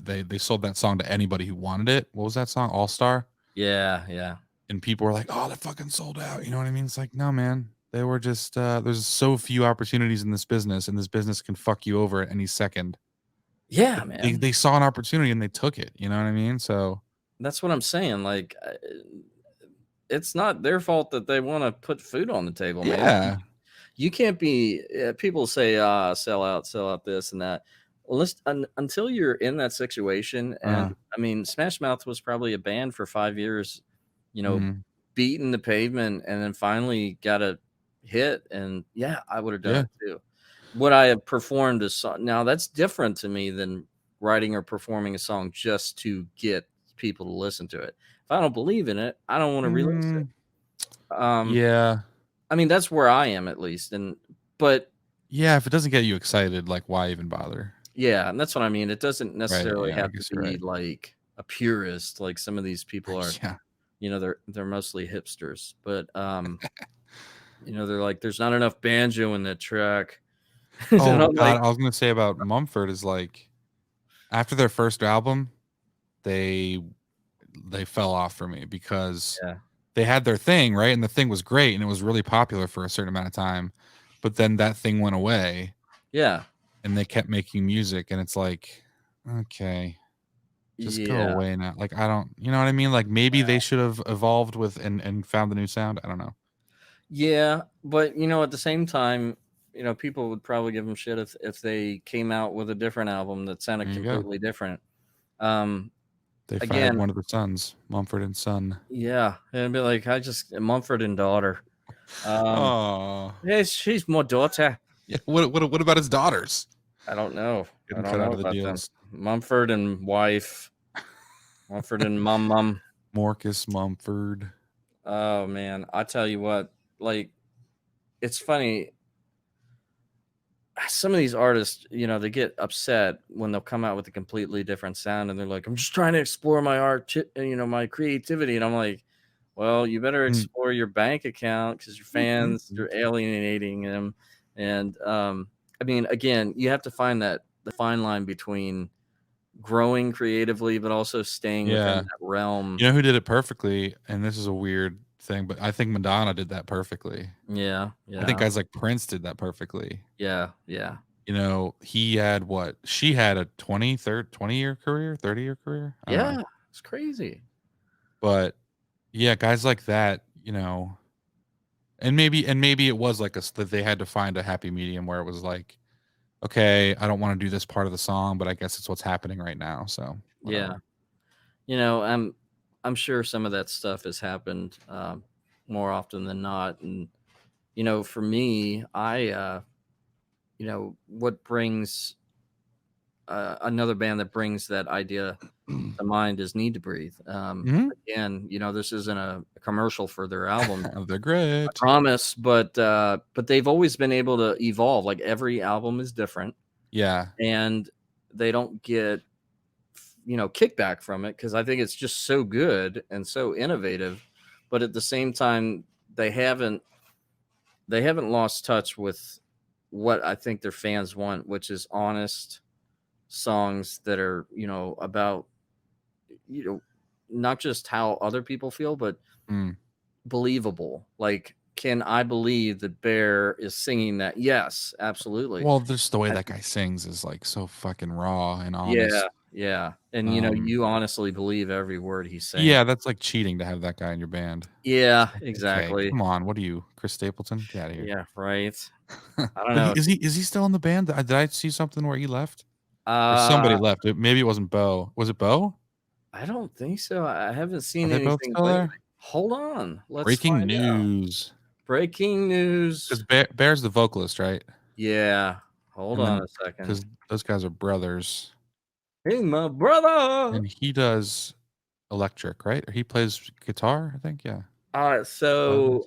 they sold that song to anybody who wanted it. What was that song? All Star? Yeah, yeah. And people were like, "Oh, they're fucking sold out." You know what I mean? It's like, no, man. They were just there's so few opportunities in this business, and this business can fuck you over at any second. Yeah, But man. they saw an opportunity and they took it. You know what I mean? So That's what I'm saying. Like, it's not their fault that they want to put food on the table, man. yeah, You can't be. People say, sell out this and that. Well, until you're in that situation, and I mean, Smash Mouth was probably a band for 5 years, mhm. beating the pavement, and then finally got a hit. And yeah, I would have done Yeah. it too. Would I have performed a song? Now that's different to me than writing or performing a song just to get people to listen to it. If I don't believe in it, I don't want to release it. Yeah. I mean, that's where I am at least. But Yeah, if it doesn't get you excited, like why even bother? yeah, and that's what I mean. It doesn't necessarily Yeah, I have guess to you're be right. like a purist, like some of these people are. Yeah. They're mostly hipsters, but they're like, there's not enough banjo in that track. Oh And I'm god, like, I was gonna say about Mumford is like after their first album, they fell off for me because yeah, they had their thing, right? And the thing was great and it was really popular for a certain amount of time. But then that thing went away yeah, and they kept making music and it's like, okay, just go yeah. away now. Like I don't, you know what I mean? Like maybe they should have evolved with and found the new sound. I don't know. Yeah, but at the same time, people would probably give them shit if they came out with a different album that sounded There you go. completely different. Um, They fired again, one of the sons, Mumford and Son. yeah, it'd be like Mumford and daughter. Oh, Yes, she's my daughter. yeah. What about his daughters? I don't know. I Getting don't cut out know of the about them. deals. Mumford and wife. Mumford and mum. Marcus Mumford. Oh man, I tell you what, like it's funny. Some of these artists, they get upset when they'll come out with a completely different sound, and they're like, "I'm just trying to explore my art, my creativity," and I'm like, "Well, you better Mm. explore your bank account because your fans, you're alienating them." And I mean, again, you have to find the fine line between growing creatively, but also staying within Yeah. that realm. You know who did it perfectly? And this is a weird thing, but I think Madonna did that perfectly. Yeah, I think yeah, guys like Prince did that perfectly. yeah, yeah, He had what? She had a 20-year career, 30-year career. I don't know. yeah. It's crazy. But yeah, guys like that, and maybe it was like that they had to find a happy medium where it was like, okay, I don't want to do this part of the song, but I guess it's what's happening right now. So Yeah. whatever. I'm sure some of that stuff has happened more often than not. And for me, what brings another band that brings that idea to mind is Need to Breathe. Hmm. Again, this isn't a commercial for their album, They're I great. promise, but they've always been able to evolve. Like every album is different, Yeah. and they don't get kickback from it because I think it's just so good and so innovative. But at the same time, they haven't lost touch with what I think their fans want, which is honest songs that are about you know not just how other people feel, but Mm. believable. Like, can I believe that Bear is singing that? Yes, absolutely. Well, just the way I, that guy sings is like so fucking raw and yeah, honest. yeah, and Um, you honestly believe every word he's saying. yeah, that's like cheating to have that guy in your band. It's Yeah, like, okay, exactly. come on, what are you, Chris Stapleton? Get out of here. Yeah, right. I don't But know. is he still in the band? Did I see something where he left or somebody Uh, left? Maybe it wasn't Bo. Was it Bo? I don't think so. I haven't Are seen they both anything still lately. there? Hold on. Let's Breaking find out. news. Breaking Because news. Bear's the vocalist, right? Yeah. Hold And on then a second. because those guys are brothers, Hey, my brother. and he does electric, right? Or he plays guitar, I think. Yeah. Clavinet. So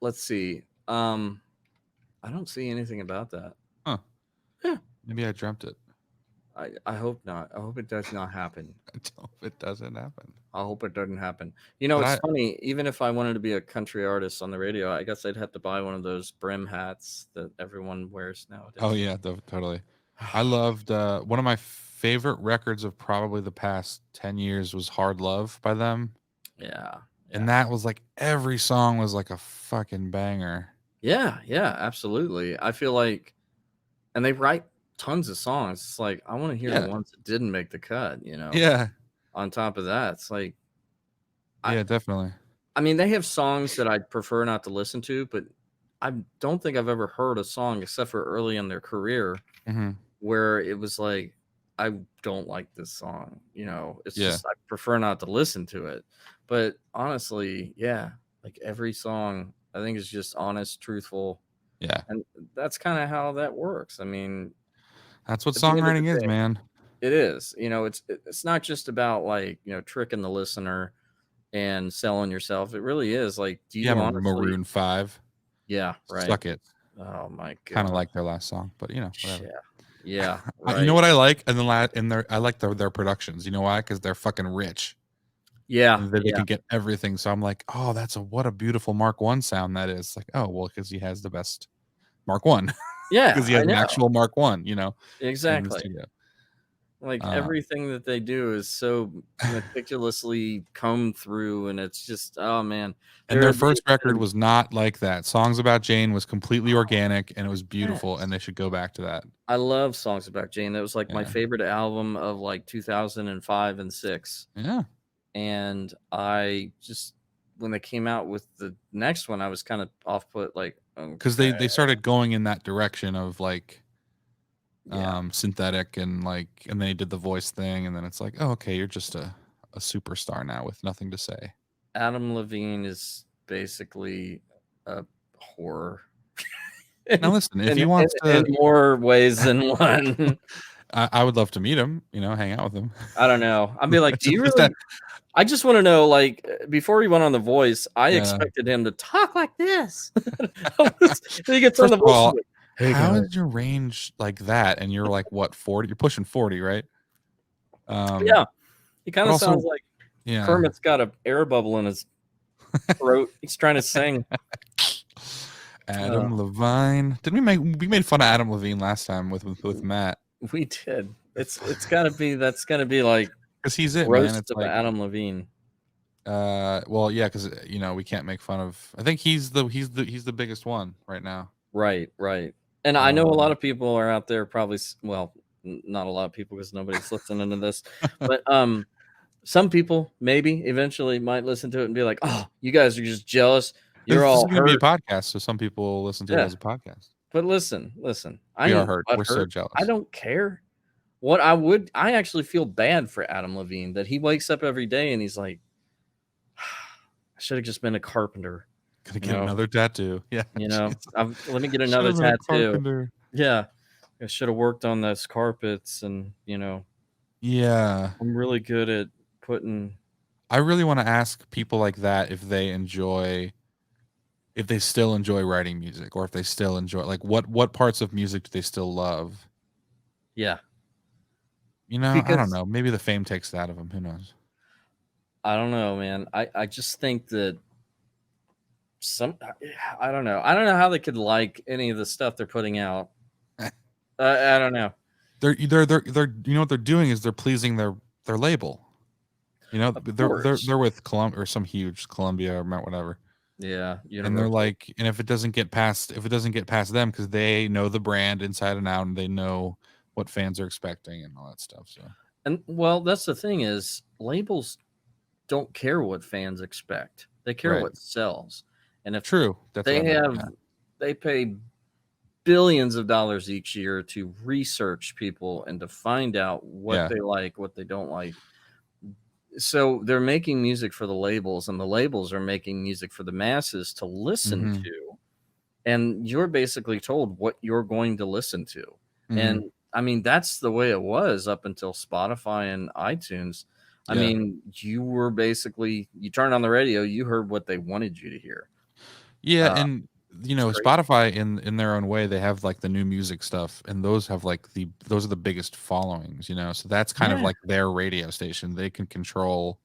let's see. I don't see anything about that. Huh. Yeah. Maybe I dreamt it. I hope not. I hope it does not happen. I hope it doesn't happen. I hope it doesn't happen. But It's I funny. Even if I wanted to be a country artist on the radio, I guess I'd have to buy one of those brim hats that everyone wears Oh nowadays. yeah, totally. I loved one of my favorite records of probably the past 10 years was Hard Love by them. Yeah. And Yeah. that was like every song was like a fucking banger. Yeah. Yeah. Absolutely. I feel like, and they write tons of songs. It's like, I want to hear the Yeah. ones that didn't make the cut. Yeah. On top of that, it's like, I, Yeah, definitely. I mean, they have songs that I'd prefer not to listen to, but I don't think I've ever heard a song except for early in their career Mhm. where it was like, I don't like this song. It's Yeah. just I prefer not to listen to it. But honestly, yeah, like every song I think is just honest, truthful, Yeah. and that's kind of how that works. I mean, That's what at the end of the songwriting is, day, man. it is. It's not just about like, tricking the listener and selling yourself. It really is like, do Yeah, you honestly? Maroon 5. Yeah, right. Suck it. Oh my Kind of god. like their last song, but Yeah. whatever. Yeah, You know right. what I like? And I like their productions. You know why? Because they're fucking rich. Yeah, And they yeah. can get everything. So I'm like, oh, what a beautiful Mark One sound that is. Like, oh, well, because he has the best Mark One, because Yeah, he I has an know. actual Mark One, in the Exactly. studio. Like Um, everything that they do is so meticulously combed through, and it's just, oh man, and there their are the first record was not like that. Songs About Jane was completely oh, organic and it was beautiful, and yes. they should go back to that. I love Songs About Jane. That was like my Yeah, favorite album of like 2005 and 6. yeah. And I just, when they came out with the next one, I was kind of off put, like, Because okay, they started going in that direction of like yeah. synthetic and and then he did the voice thing, and then it's like, oh, okay, you're just a superstar now with nothing to say. Adam Levine is basically a horror. Now listen, if he wants in to, more ways than one. I would love to meet him. Hang out with him. I don't know. I'd be like, do you Just really? I just want to know, like, before he went on The Voice, I Yeah. expected him to talk like this. He gets on First The of Voice. all, he's like, hey how guys. is your range like that? And you're like what 40? You're pushing 40, right? Yeah, he kind But of also, sounds like yeah. Kermit's got an air bubble in his throat. He's trying to sing. Adam Levine. Didn't we made fun of Adam Levine last time with Matt? We did. It's gotta be, that's gonna be like, Because he's it, man. roast It's of like, Adam Levine. well, yeah, because we can't make fun of. I think he's the biggest one right now. Right. And I know a lot of people are out there probably, well, not a lot of people because nobody's listening to this, but some people maybe eventually might listen to it and be like, "Oh, you guys are just jealous. You're This is all going to be a hurt." podcast, so some people listen to it Yeah. as a podcast. But listen. I We are ain't hurt. We're so butthurt. jealous. I don't care. I actually feel bad for Adam Levine that he wakes up every day and he's like, I should have just been a carpenter. Gonna get another tattoo. Yeah. Let me get Should've another been a tattoo. carpenter. Yeah. I should have worked on those carpets and, Yeah. I'm really good at putting. I really want to ask people like that if they still enjoy writing music, or if they still enjoy, like, what parts of music do they still love? Yeah. I don't know. Maybe the fame takes it out of them. Who knows? I don't know, man. I just think that I don't know. I don't know how they could like any of the stuff they're putting out. I don't know. They're what they're doing is they're pleasing their label. They're with Columbia or some huge Columbia or whatever. Yeah, and they're like, and if it doesn't get past them, because they know the brand inside and out, and they know what fans are expecting and all that stuff. So, and well, that's the thing is, labels don't care what fans expect; they care what sells. And if they pay billions of dollars each year to research people and to find out what they like, what they don't like. So they're making music for the labels, and the labels are making music for the masses to listen to. And you're basically told what you're going to listen to. And I mean, that's the way it was up until Spotify and iTunes. I mean, you were basically, you turned on the radio, you heard what they wanted you to hear. Yeah. And Spotify in their own way, they have like the new music stuff, and those have like those are the biggest followings, so that's kind of like their radio station. They can control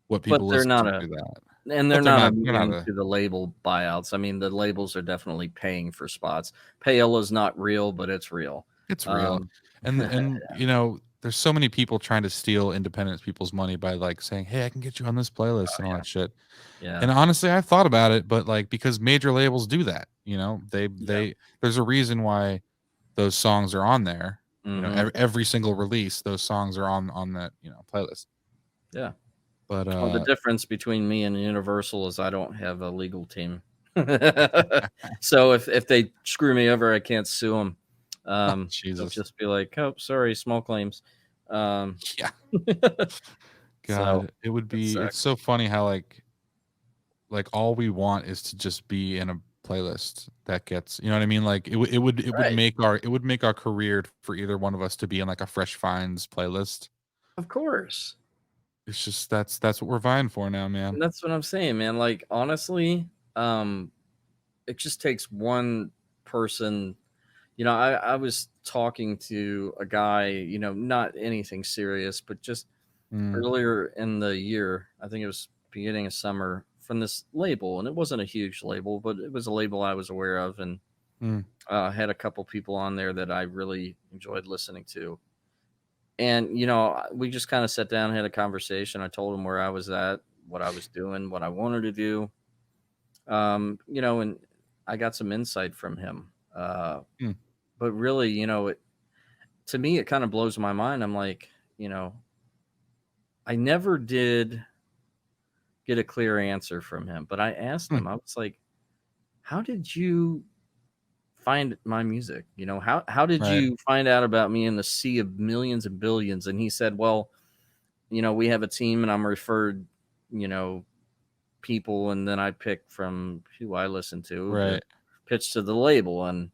what people listen to that. And they're not immune to the label buyouts. I mean, the labels are definitely paying for spots. Payola's not real, but it's real. It's real. And there's so many people trying to steal independent people's money by like saying, "Hey, I can get you on this playlist," and all that shit. Yeah. And honestly, I've thought about it, but like, because major labels do that, they there's a reason why those songs are on there. Every single release, those songs are on that playlist. Yeah. But the difference between me and Universal is I don't have a legal team. So if they screw me over, I can't sue them. They'll just be like, "Oh, sorry, small claims." Yeah. God, it would be. It's so funny how like all we want is to just be in a playlist that gets, you know what I mean? Like it would make our career for either one of us to be in like a Fresh Finds playlist. Of course. It's just that's what we're vying for now, man. And that's what I'm saying, man. Like, honestly, it just takes one person. I was talking to a guy, not anything serious, but just earlier in the year, I think it was beginning of summer, from this label, and it wasn't a huge label, but it was a label I was aware of, and had a couple people on there that I really enjoyed listening to. And, we just kind of sat down and had a conversation. I told him where I was at, what I was doing, what I wanted to do. And I got some insight from him. But really, to me, it kind of blows my mind. I'm like, I never did get a clear answer from him, but I asked him, I was like, how did you find my music? How did you find out about me in the sea of millions and billions? And he said, well, we have a team, and I'm referred, people, and then I pick from who I listen to. Right. pitched to the label. And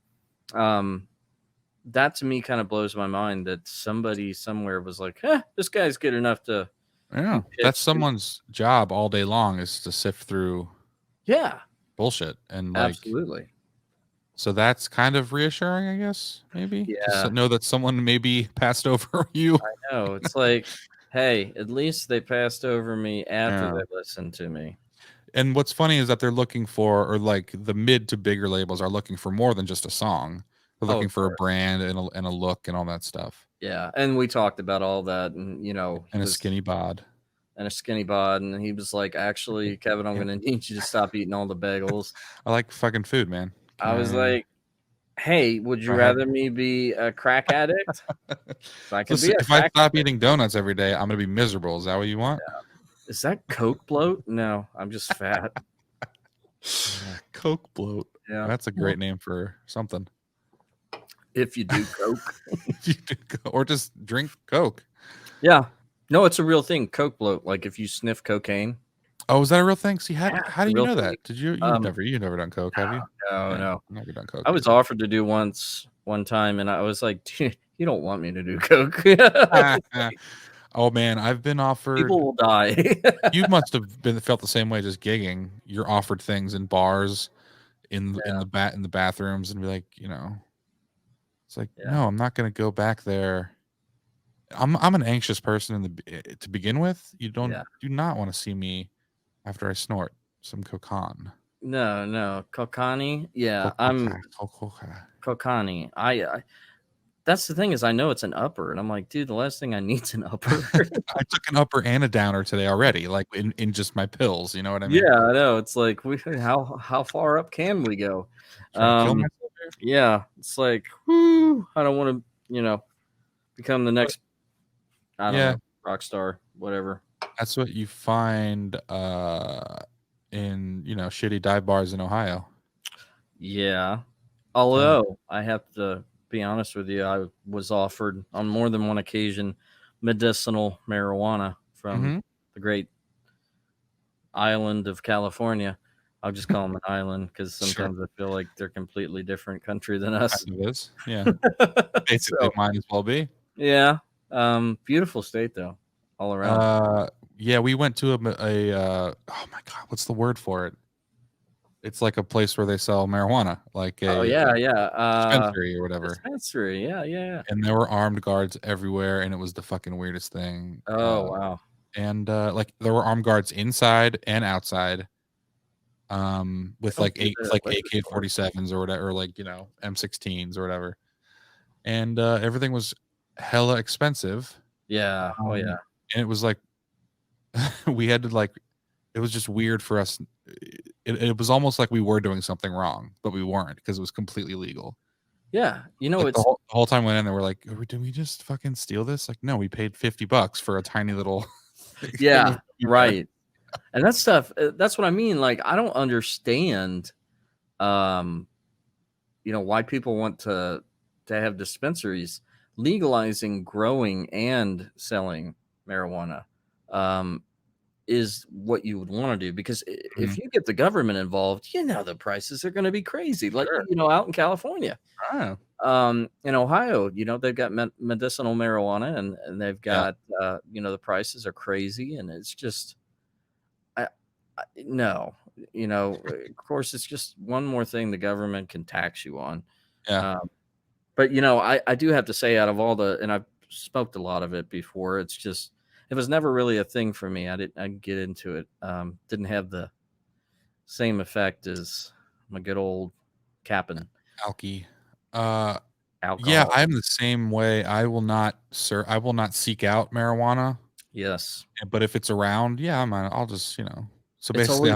that to me kind of blows my mind that somebody somewhere was like, this guy's good enough to. Yeah, that's someone's job all day long, is to sift through bullshit. And like, absolutely. So that's kind of reassuring, I guess, maybe. Yeah. To know that someone maybe passed over you. I know. It's like, hey, at least they passed over me after they listened to me. And what's funny is that they're looking for, or like the mid to bigger labels are looking for more than just a song. They're looking for a brand and a look and all that stuff. Yeah, and we talked about all that, and and a skinny bod. And a skinny bod, and he was like, actually, Kevin, I'm going to need you to stop eating all the bagels. I like fucking food, man. I was like, hey, would you rather me be a crack addict? If I stop eating donuts every day, I'm going to be miserable. Is that what you want? Yeah. Is that Coke bloat? No, I'm just fat. Coke bloat. Yeah. That's a great name for something. If you do Coke. If you do, or just drink Coke. Yeah. No, it's a real thing. Coke bloat. Like if you sniff cocaine. Oh, is that a real thing? See, how do you know that? Did you? You've never done Coke, have you? No. Never done Coke. I was offered to do one time, and I was like, dude, you don't want me to do Coke. Oh man, I've been offered. People will die. You must have felt the same way, just gigging. You're offered things in bars, in the bathrooms, and be like, it's like, no, I'm not gonna go back there. I'm an anxious person to begin with. You do not want to see me after I snort some cocaine. No, Kokani. Yeah, I'm Kokani. I that's the thing, is I know it's an upper, and I'm like, dude, the last thing I need is an upper. I took an upper and a downer today already, like in just my pills. You know what I mean? Yeah, I know. It's like, how far up can we go? Kill myself here? Yeah, it's like, whoo, I don't want to, become the next, I don't know, rock star, whatever. That's what you find in shitty dive bars in Ohio. Yeah, although I have to be honest with you, I was offered on more than one occasion medicinal marijuana from the great island of California. I'll just call them an island because sometimes I feel like they're a completely different country than us. It is, yeah. Basically, might as well be. Yeah, beautiful state though, all around. Yeah, we went to a oh my god, what's the word for it? It's like a place where they sell marijuana, like a dispensary or whatever. Dispensary, yeah. And there were armed guards everywhere, and it was the fucking weirdest thing. Oh wow! And like there were armed guards inside and outside, with like AK-47s or whatever, or like M16s or whatever, and everything was hella expensive. Yeah. Oh yeah. And it was like we had to it was just weird for us. It was almost like we were doing something wrong, but we weren't, because it was completely legal. Yeah, it's the whole time we went in there, we're like, did we just fucking steal this? Like, no, we paid $50 for a tiny little yeah, right. And that stuff, that's what I mean. Like, I don't understand why people want to have dispensaries legalizing growing and selling marijuana. Is what you would want to do, because if you get the government involved, the prices are going to be crazy. Like, out in California, in Ohio, they've got medicinal marijuana, and they've got, the prices are crazy, and it's just, no, of course, it's just one more thing the government can tax you on. Yeah. But I do have to say, out of all and I've smoked a lot of it before, it's just, it was never really a thing for me. I didn't get into it. Didn't have the same effect as my good old Cap'n. Alky. Alcohol. Yeah, I'm the same way. I will not seek out marijuana. Yes. But if it's around, I'll just, So basically,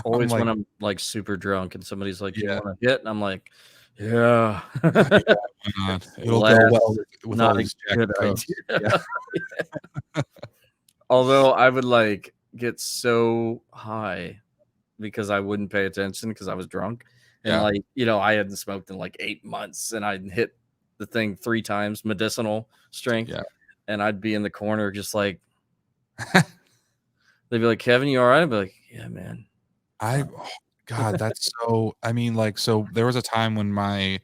always when I'm like super drunk and somebody's like, "You want to hit?" and I'm like, "Yeah." It'll go well with all these Jack Cokes. Although I would get so high because I wouldn't pay attention because I was drunk, and I hadn't smoked in 8 months, and I'd hit the thing 3 times, medicinal strength, and I'd be in the corner just like. They'd be like, "Kevin, you all right?" I'd be like, "Yeah, man." God, that's so. I mean, like, so there was a time when my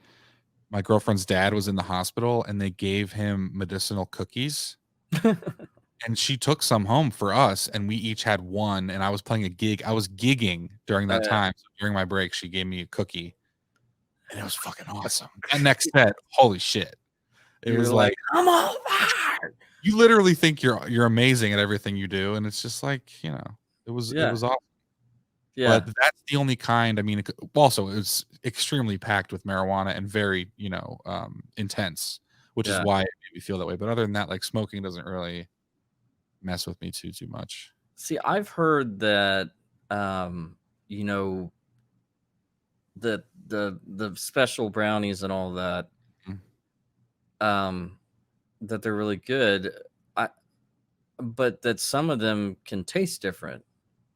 girlfriend's dad was in the hospital, and they gave him medicinal cookies, and she took some home for us, and we each had one. And I was playing a gig. I was gigging during that Yeah. time. So during my break, she gave me a cookie, and it was fucking awesome. That next set, holy shit! It You're was like, like I'm on fire. you literally think you're amazing at everything you do, and it's just like, it Yeah. was awesome. Yeah. But that's the only kind. I mean, also it was extremely packed with marijuana and very, intense, which is Yeah. why it made me feel that way. But other than that, like smoking doesn't really mess with me too much. See, I've heard that, you know, the special brownies and all that, Mm. that they're really good. I but that some of them can taste different.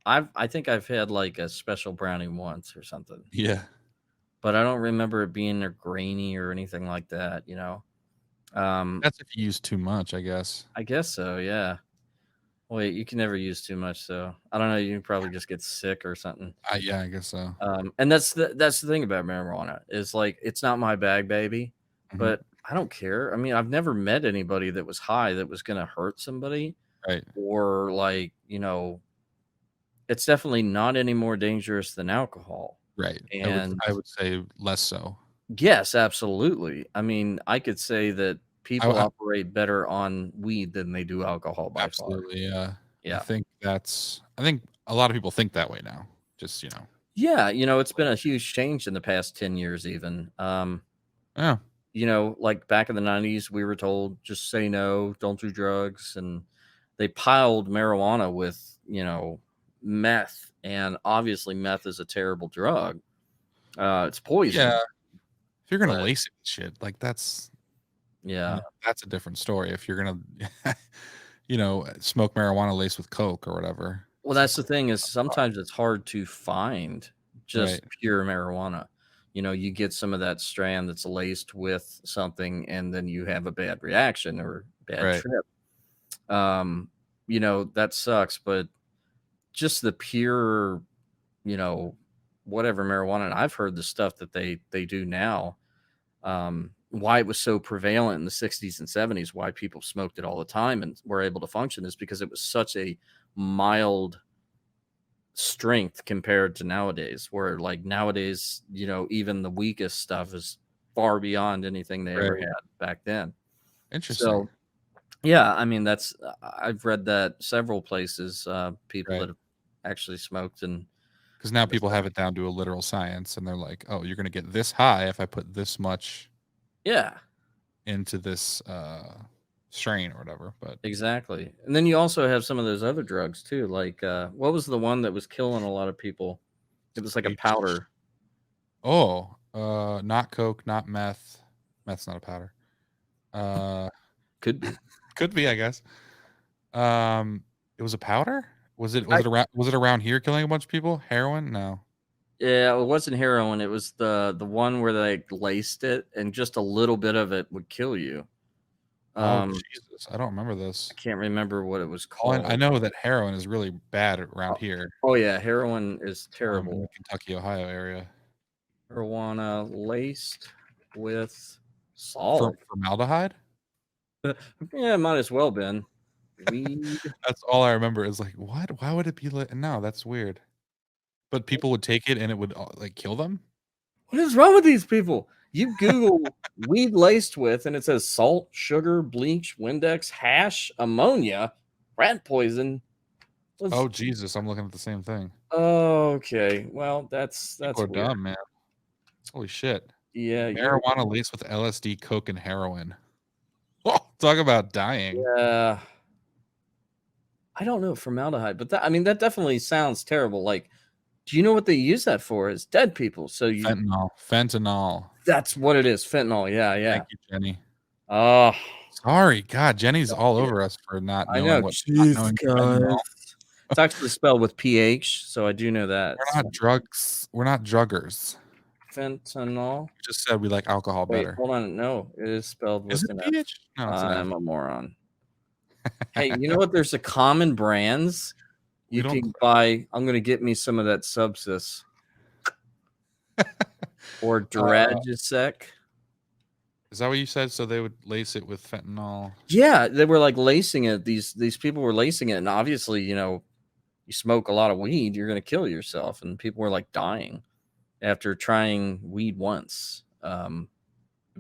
I think I've had like a special brownie once or something, Yeah, but I don't remember it being a grainy or anything like that, that's if you use too much, I guess. I guess so, yeah. Wait, you can never use too much, so I don't know, you can probably just get sick or something. Yeah, I guess so. And that's the thing about marijuana is like it's not my bag, baby, Mhm. but I don't care. I mean, I've never met anybody that was high that was gonna hurt somebody Right, or like, it's definitely not any more dangerous than alcohol. right. And I would say less so. yes, absolutely. I mean, I could say that people I operate better on weed than they do alcohol by far. absolutely, yeah. Yeah. I think a lot of people think that way now. Just, Yeah, it's been a huge change in the past 10 years even. yeah, Like back in the 90s, we were told just say no, don't do drugs. And they piled marijuana with, meth. And obviously, meth is a terrible drug. It's poison. yeah. If you're gonna But lace it with shit, like yeah. that's a different story. If you're gonna, smoke marijuana laced with coke or whatever, Well, it's that's like, the thing is sometimes it's hard to find right, just pure marijuana. You get some of that strand that's laced with something, and then you have a bad reaction or bad right, trip. Um, that sucks, but just the pure, you know, whatever marijuana. And I've heard the stuff that they do now. Why it was so prevalent in the 60s and 70s, why people smoked it all the time and were able to function is because it was such a mild strength compared to nowadays, where like nowadays, even the weakest stuff is far beyond anything they ever right. had back then. Interesting. So yeah, I mean that's I've read that several places, people Right. that have actually smoked and Because now the people stuff. have it down to a literal science, and they're like, "Oh, you're gonna get this high if I put this much Yeah, into this strain or whatever." But exactly. And then you also have some of those other drugs too, like what was the one that was killing a lot of people? It was like a H powder. oh, not coke, not meth. Meth's not a powder. Uh, Could be. could be, I guess. It was a powder? I, Was it around here killing a bunch of people? Heroin? No. yeah, it wasn't heroin. It was the one where they laced it, and just a little bit of it would kill you. Oh, Um, Jesus. I don't remember I this. can't remember what it was I called. know that heroin is really bad around Oh, here, oh yeah, heroin is in the terrible. Kentucky, Ohio area. Marijuana laced with salt. Formaldehyde? Yeah, it might as well been weed. That's all I remember is like, what? Why would it be no, that's weird. But people would take it and it would, like, kill them? What is wrong with these people? You Google weed laced with, and it says salt, sugar, bleach, Windex, hash, ammonia, rat poison. Oh, Jesus, I'm looking at the same thing. Okay, well, that's People are weird. dumb, man. Holy shit. Yeah, Marijuana laced with LSD, coke, and heroin. Oh, talk about dying. yeah. I don't know formaldehyde, but that definitely sounds terrible. Like, do you know what they use that for? Is dead people. So Fentanyl. that's what it is. Fentanyl. Yeah, yeah. Thank you, Jenny. Oh, Sorry, God, Jenny's all yeah. over us for not I know. knowing not Jeez, knowing fentanyl. guys. It's actually spelled with PH, so I do know that. We're not druggers. Fentanyl. We just said we like alcohol Wait, better. hold on. No, it is spelled Is with it an F. PH? No, it's an F. I'm a moron. Hey, you know what? There's a common brands We you don't can buy. I'm going to get me some of that Subsys. or Dragisec. Is that what you said? So they would lace it with fentanyl. Yeah, they were like lacing it. These people were lacing it, and obviously, you smoke a lot of weed, you're gonna kill yourself, and people were like dying after trying weed once,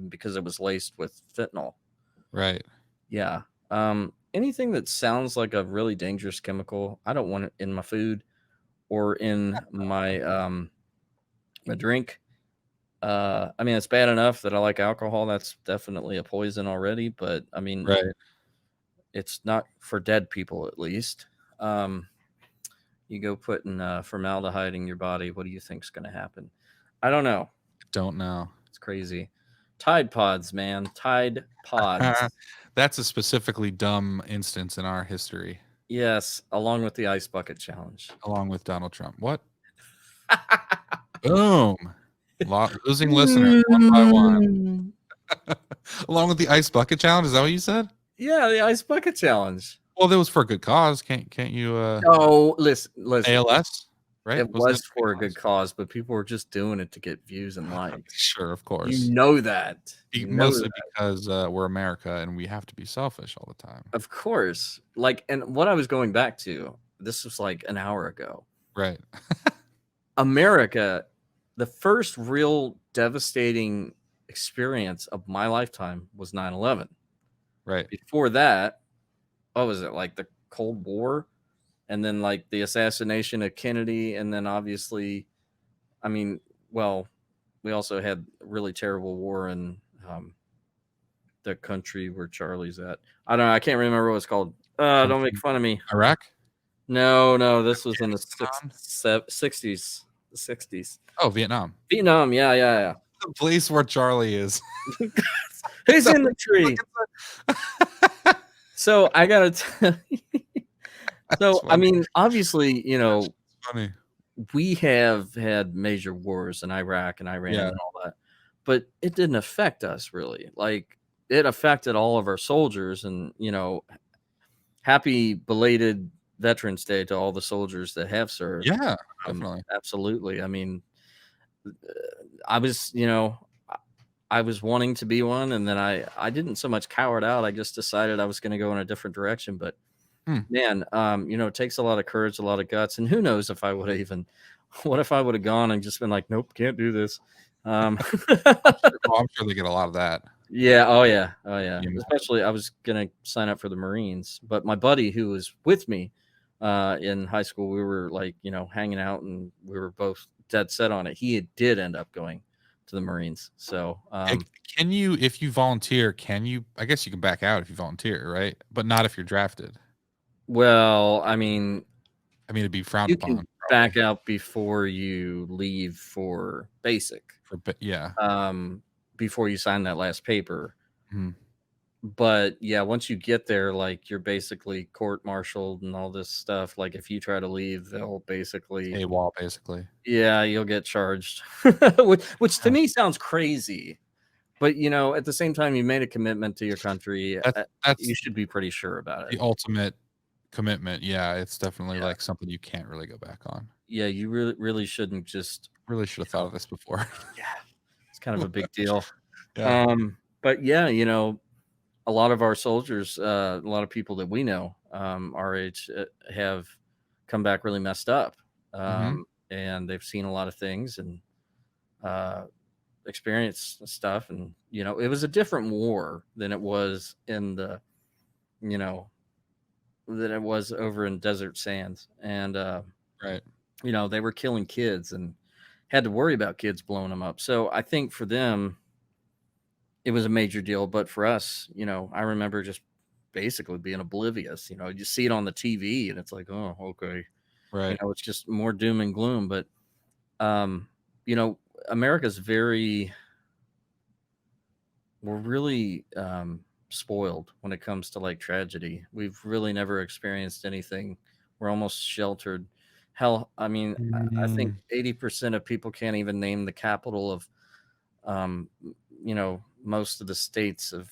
because it was laced with fentanyl. Right. Yeah. Anything that sounds like a really dangerous chemical, I don't want it in my food or in my drink. I mean, it's bad enough that I like alcohol. That's definitely a poison already, but I mean, Right. it's not for dead people, at least. You go putting formaldehyde in your body, what do you think's going to happen? I don't know. Don't know. It's crazy. Tide Pods, man. Tide Pods. That's a specifically dumb instance in our history, Yes, along with the ice bucket challenge. along with Donald Trump. What? Boom. Losing listeners one by one. Along with the ice bucket challenge. Is that what you said? Yeah, the ice bucket challenge. Well, that was for a good cause. Can't you Oh, listen. ALS? Right? It Wasn't was for a good cause, but people were just doing it to get views and likes. Sure, of course. You know that. Mostly because we're America and we have to be selfish all the time. Of course. Like, and what I was going back to, this was like an hour ago. Right. America, the first real devastating experience of my lifetime was 9/11. Right. Before that, what was it, like the Cold War? And then like the assassination of Kennedy. And then obviously, I mean, well, we also had a really terrible war in the country where Charlie's at. I don't know. I can't remember what it's called. Don't make fun of me. Iraq? No. This was in the 60s. The 60s. Oh, Vietnam. Vietnam. Yeah. The place where Charlie is. He's in the tree. So I gotta tell you. So I mean, obviously, Funny. we have had major wars in Iraq and Iran and all that, but it didn't affect us really. Like, it affected all of our soldiers, and happy belated Veterans Day to all the soldiers that have served. Yeah, definitely. Absolutely. I mean, I was, I was wanting to be one, and then I didn't so much cowered out. I just decided I was going to go in a different direction. But man, it takes a lot of courage, a lot of guts, and who knows if I would have even, what if I would have gone and just been like, nope, can't do this. I'm sure they get a lot of that. Yeah. Oh yeah. Especially, I was gonna sign up for the Marines, but my buddy who was with me in high school, we were like, hanging out, and we were both dead set on it. He did end up going to the Marines. So can you, if you volunteer, I guess you can back out if you volunteer, right? But not if you're drafted. Well, I mean, it'd be frowned upon. Can back out before you leave for basic. Before you sign that last paper. Mm-hmm. But yeah, once you get there, like, you're basically court-martialed and all this stuff. Like, if you try to leave, they'll basically AWOL, basically. Yeah, you'll get charged, which to me sounds crazy. But at the same time, you made a commitment to your country. You should be pretty sure about it. The ultimate commitment. Yeah, it's definitely like something you can't really go back on. Yeah, you really shouldn't just. Really should have thought of this before. Yeah, it's kind of a big deal. Yeah. But yeah, a lot of our soldiers, a lot of people that we know our age have come back really messed up, and they've seen a lot of things and experienced stuff, and it was a different war than it was in the than it was over in Desert Sands, and right, they were killing kids and had to worry about kids blowing them up. So I think for them, it was a major deal. But for us, I remember just basically being oblivious. You see it on the TV and it's like, oh, okay. Right. It's just more doom and gloom. But, America's we're really spoiled when it comes to like tragedy. We've really never experienced anything. We're almost sheltered. Hell, I mean, I think 80% of people can't even name the capital of, most of the states of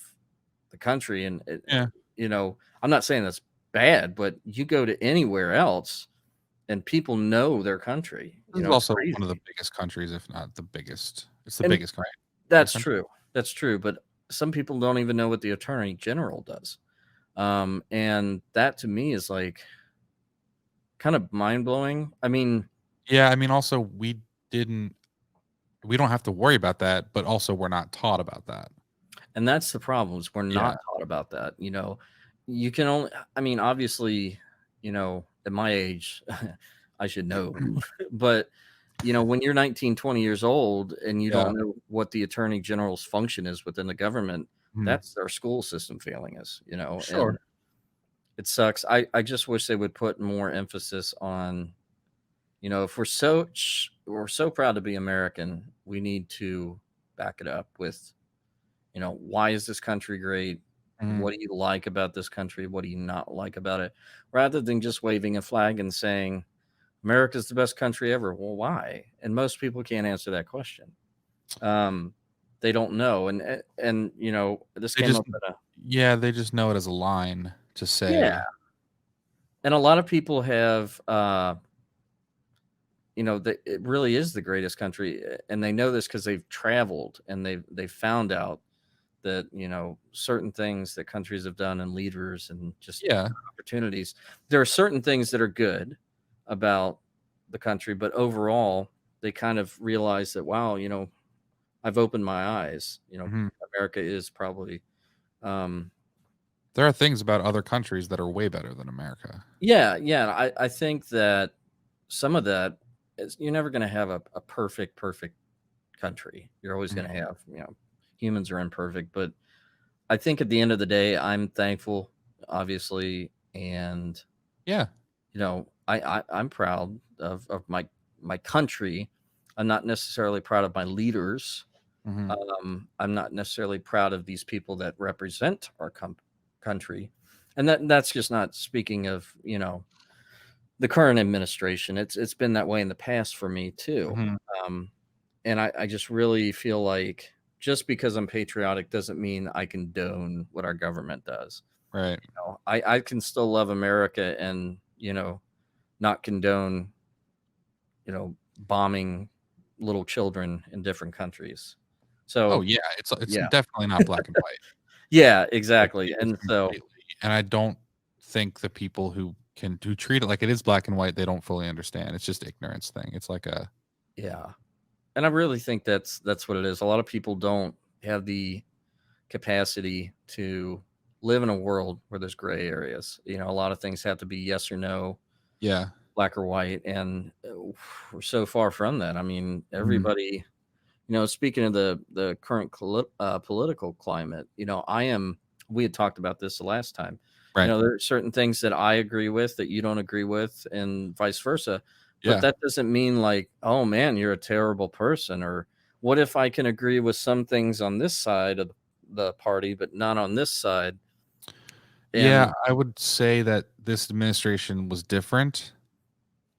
the country. And, I'm not saying that's bad, but you go to anywhere else and people know their country. This is It's also one of the crazy. biggest countries, if not the biggest. It's the And biggest country. that's Country. true. That's true. But some people don't even know what the attorney general does. And that to me is like kind of mind blowing. I mean, Yeah, I mean, also we don't have to worry about that, but also we're not taught about that. and that's the problem is we're Yeah. not taught about that. You can only, I mean, obviously, at my age, I should know, but when you're 19, 20 years old and you Yeah. don't know what the attorney general's function is within the government, Mhm. that's our school system failing us, and Sure. it sucks. I just wish they would put more emphasis on, if we're so proud to be American, we need to back it up with, why is this country great? Mhm. What do you like about this country? What do you not like about it? Rather than just waving a flag and saying, America's the best country ever. Well, why? And most people can't answer that question. They don't know. And this They came just up at a Yeah, they just know it as a line to yeah. say. And a lot of people have that it really is the greatest country, and they know this because they've traveled and they've found out that certain things that countries have done and leaders and just Yeah. opportunities. There are certain things that are good about the country, but overall, they kind of realize that wow, I've opened my eyes. Mhm. America is probably, um, There are things about other countries that are way better than America. yeah, yeah. I think that some of that is you're never going to have a perfect country. You're always Mhm. going to have, humans are imperfect, but I think at the end of the day, I'm thankful, obviously, and Yeah. I'm proud of my country. I'm not necessarily proud of my leaders. Mhm. I'm not necessarily proud of these people that represent our country, and that's just not speaking of the current administration. It's been that way in the past for me too, Mhm. um, and I just really feel like just because I'm patriotic doesn't mean I condone what our government does. Right. I can still love America and not condone bombing little children in different countries. Oh, So yeah, it's yeah, definitely not black and white. yeah, Like, exactly. it is And so completely, and I don't think the people who treat it like it is black and white, they don't fully understand. It's just ignorance thing. It's like a yeah, and I really think that's what it is. A lot of people don't have the capacity to live in a world where there's gray areas. A lot of things have to be yes or no, yeah. black or white, and we're so far from that. I mean, Mhm. everybody. Speaking of the current political climate, I am. We had talked about this the last time. Right. There are certain things that I agree with that you don't agree with, and vice versa. But Yeah. that doesn't mean like, oh man, you're a terrible person. Or what if I can agree with some things on this side of the party, but not on this side? Yeah, And I would say that this administration was different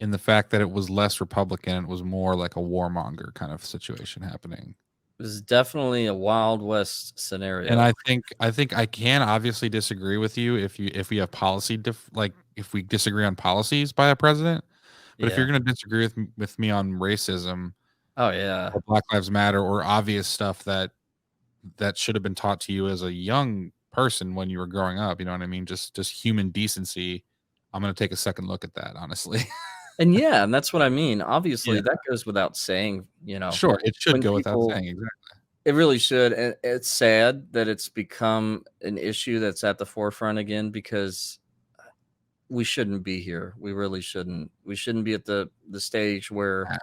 in the fact that it was less Republican, it was more like a warmonger kind of situation happening. it was definitely a Wild West And scenario. I think I can obviously disagree with you if we have policy like if we disagree on policies by a president, but if you're Yeah. gonna disagree with me on racism Oh yeah. or Black Lives Matter or obvious stuff that should have been taught to you as a young person when you were growing up, you know what I mean? Just human decency, I'm gonna take a second look at that, honestly. And yeah, and that's what I mean. Yeah. Obviously, that goes without saying, Sure, it should when go without people saying, exactly. it really should. And it's sad that it's become an issue that's at the forefront again because we shouldn't be here. We really shouldn't. We shouldn't be at the stage where Yeah.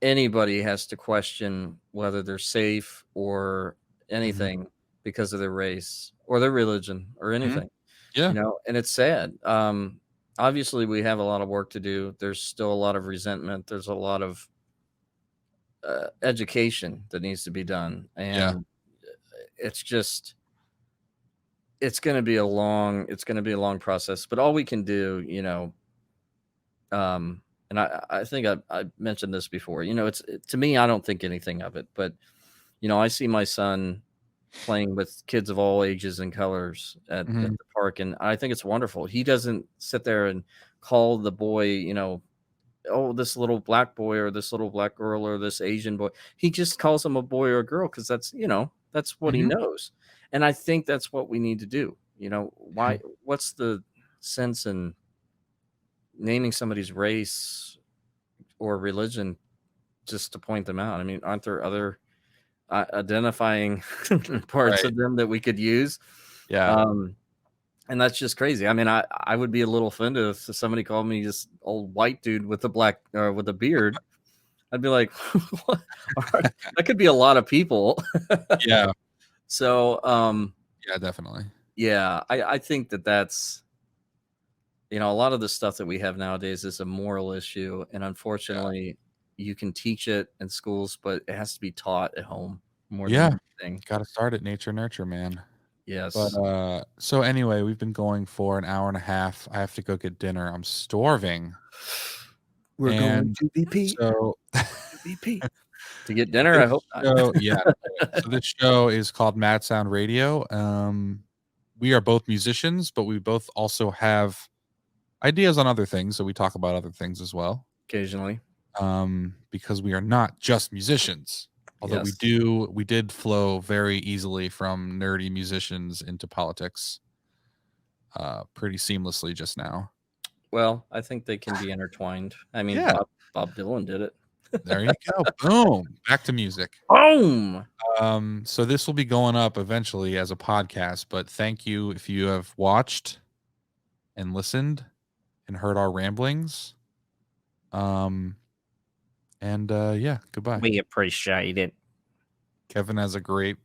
anybody has to question whether they're safe or Mhm. anything because of their race or their religion or Mhm. anything. Yeah. And it's sad. Obviously we have a lot of work to do. There's still a lot of resentment. There's a lot of education that needs to be done, Yeah. and it's just it's going to be a long process. But all we can do, and I think I mentioned this before. To me, I don't think anything of it, but I see my son playing with kids of all ages and colors at Mhm. the park, and I think it's wonderful. He doesn't sit there and call the boy, oh, this little black boy or this little black girl or this Asian boy. He just calls them a boy or a girl because that's, that's what he Mhm. knows. And I think that's what we need to do. Yeah. What's the sense in naming somebody's race or religion just to point them out? I mean, aren't there other identifying parts Right. of them that we could use? Yeah. And that's just crazy. I mean, I would be a little offended if somebody called me just old white dude with a black with a beard. I'd be like, what? All right, that could be a lot of people. Yeah. So, Yeah, definitely. yeah, I think that's, a lot of the stuff that we have nowadays is a moral issue. And unfortunately, you can teach it in schools, but it has to be taught at home more than Yeah. anything. Gotta start at nature nurture, man. But, Yes. so anyway, we've been going for an hour and a half. I have to go get dinner. I'm starving. We're going And to BP. so BP. To get dinner? I this hope not. show yeah. So this show is called Mad Sound Radio. We are both musicians, but we both also have ideas on other things, so we talk about other things as well. Occasionally. Because we are not just musicians. Although Yes. we did flow very easily from nerdy musicians into politics pretty seamlessly just now. Well, I think they can be intertwined. I mean, Yeah. Bob Dylan did it. There you go. Boom. Back to music. Boom. So this will be going up eventually as a podcast, but thank you if you have watched and listened and heard our ramblings. Yeah, goodbye. We appreciate it. Kevin has a great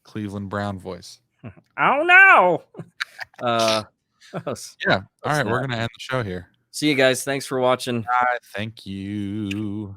Cleveland Brown voice. Oh no. Yeah. All right, we're gonna end the show here. See you guys. Thanks for watching. Thank you.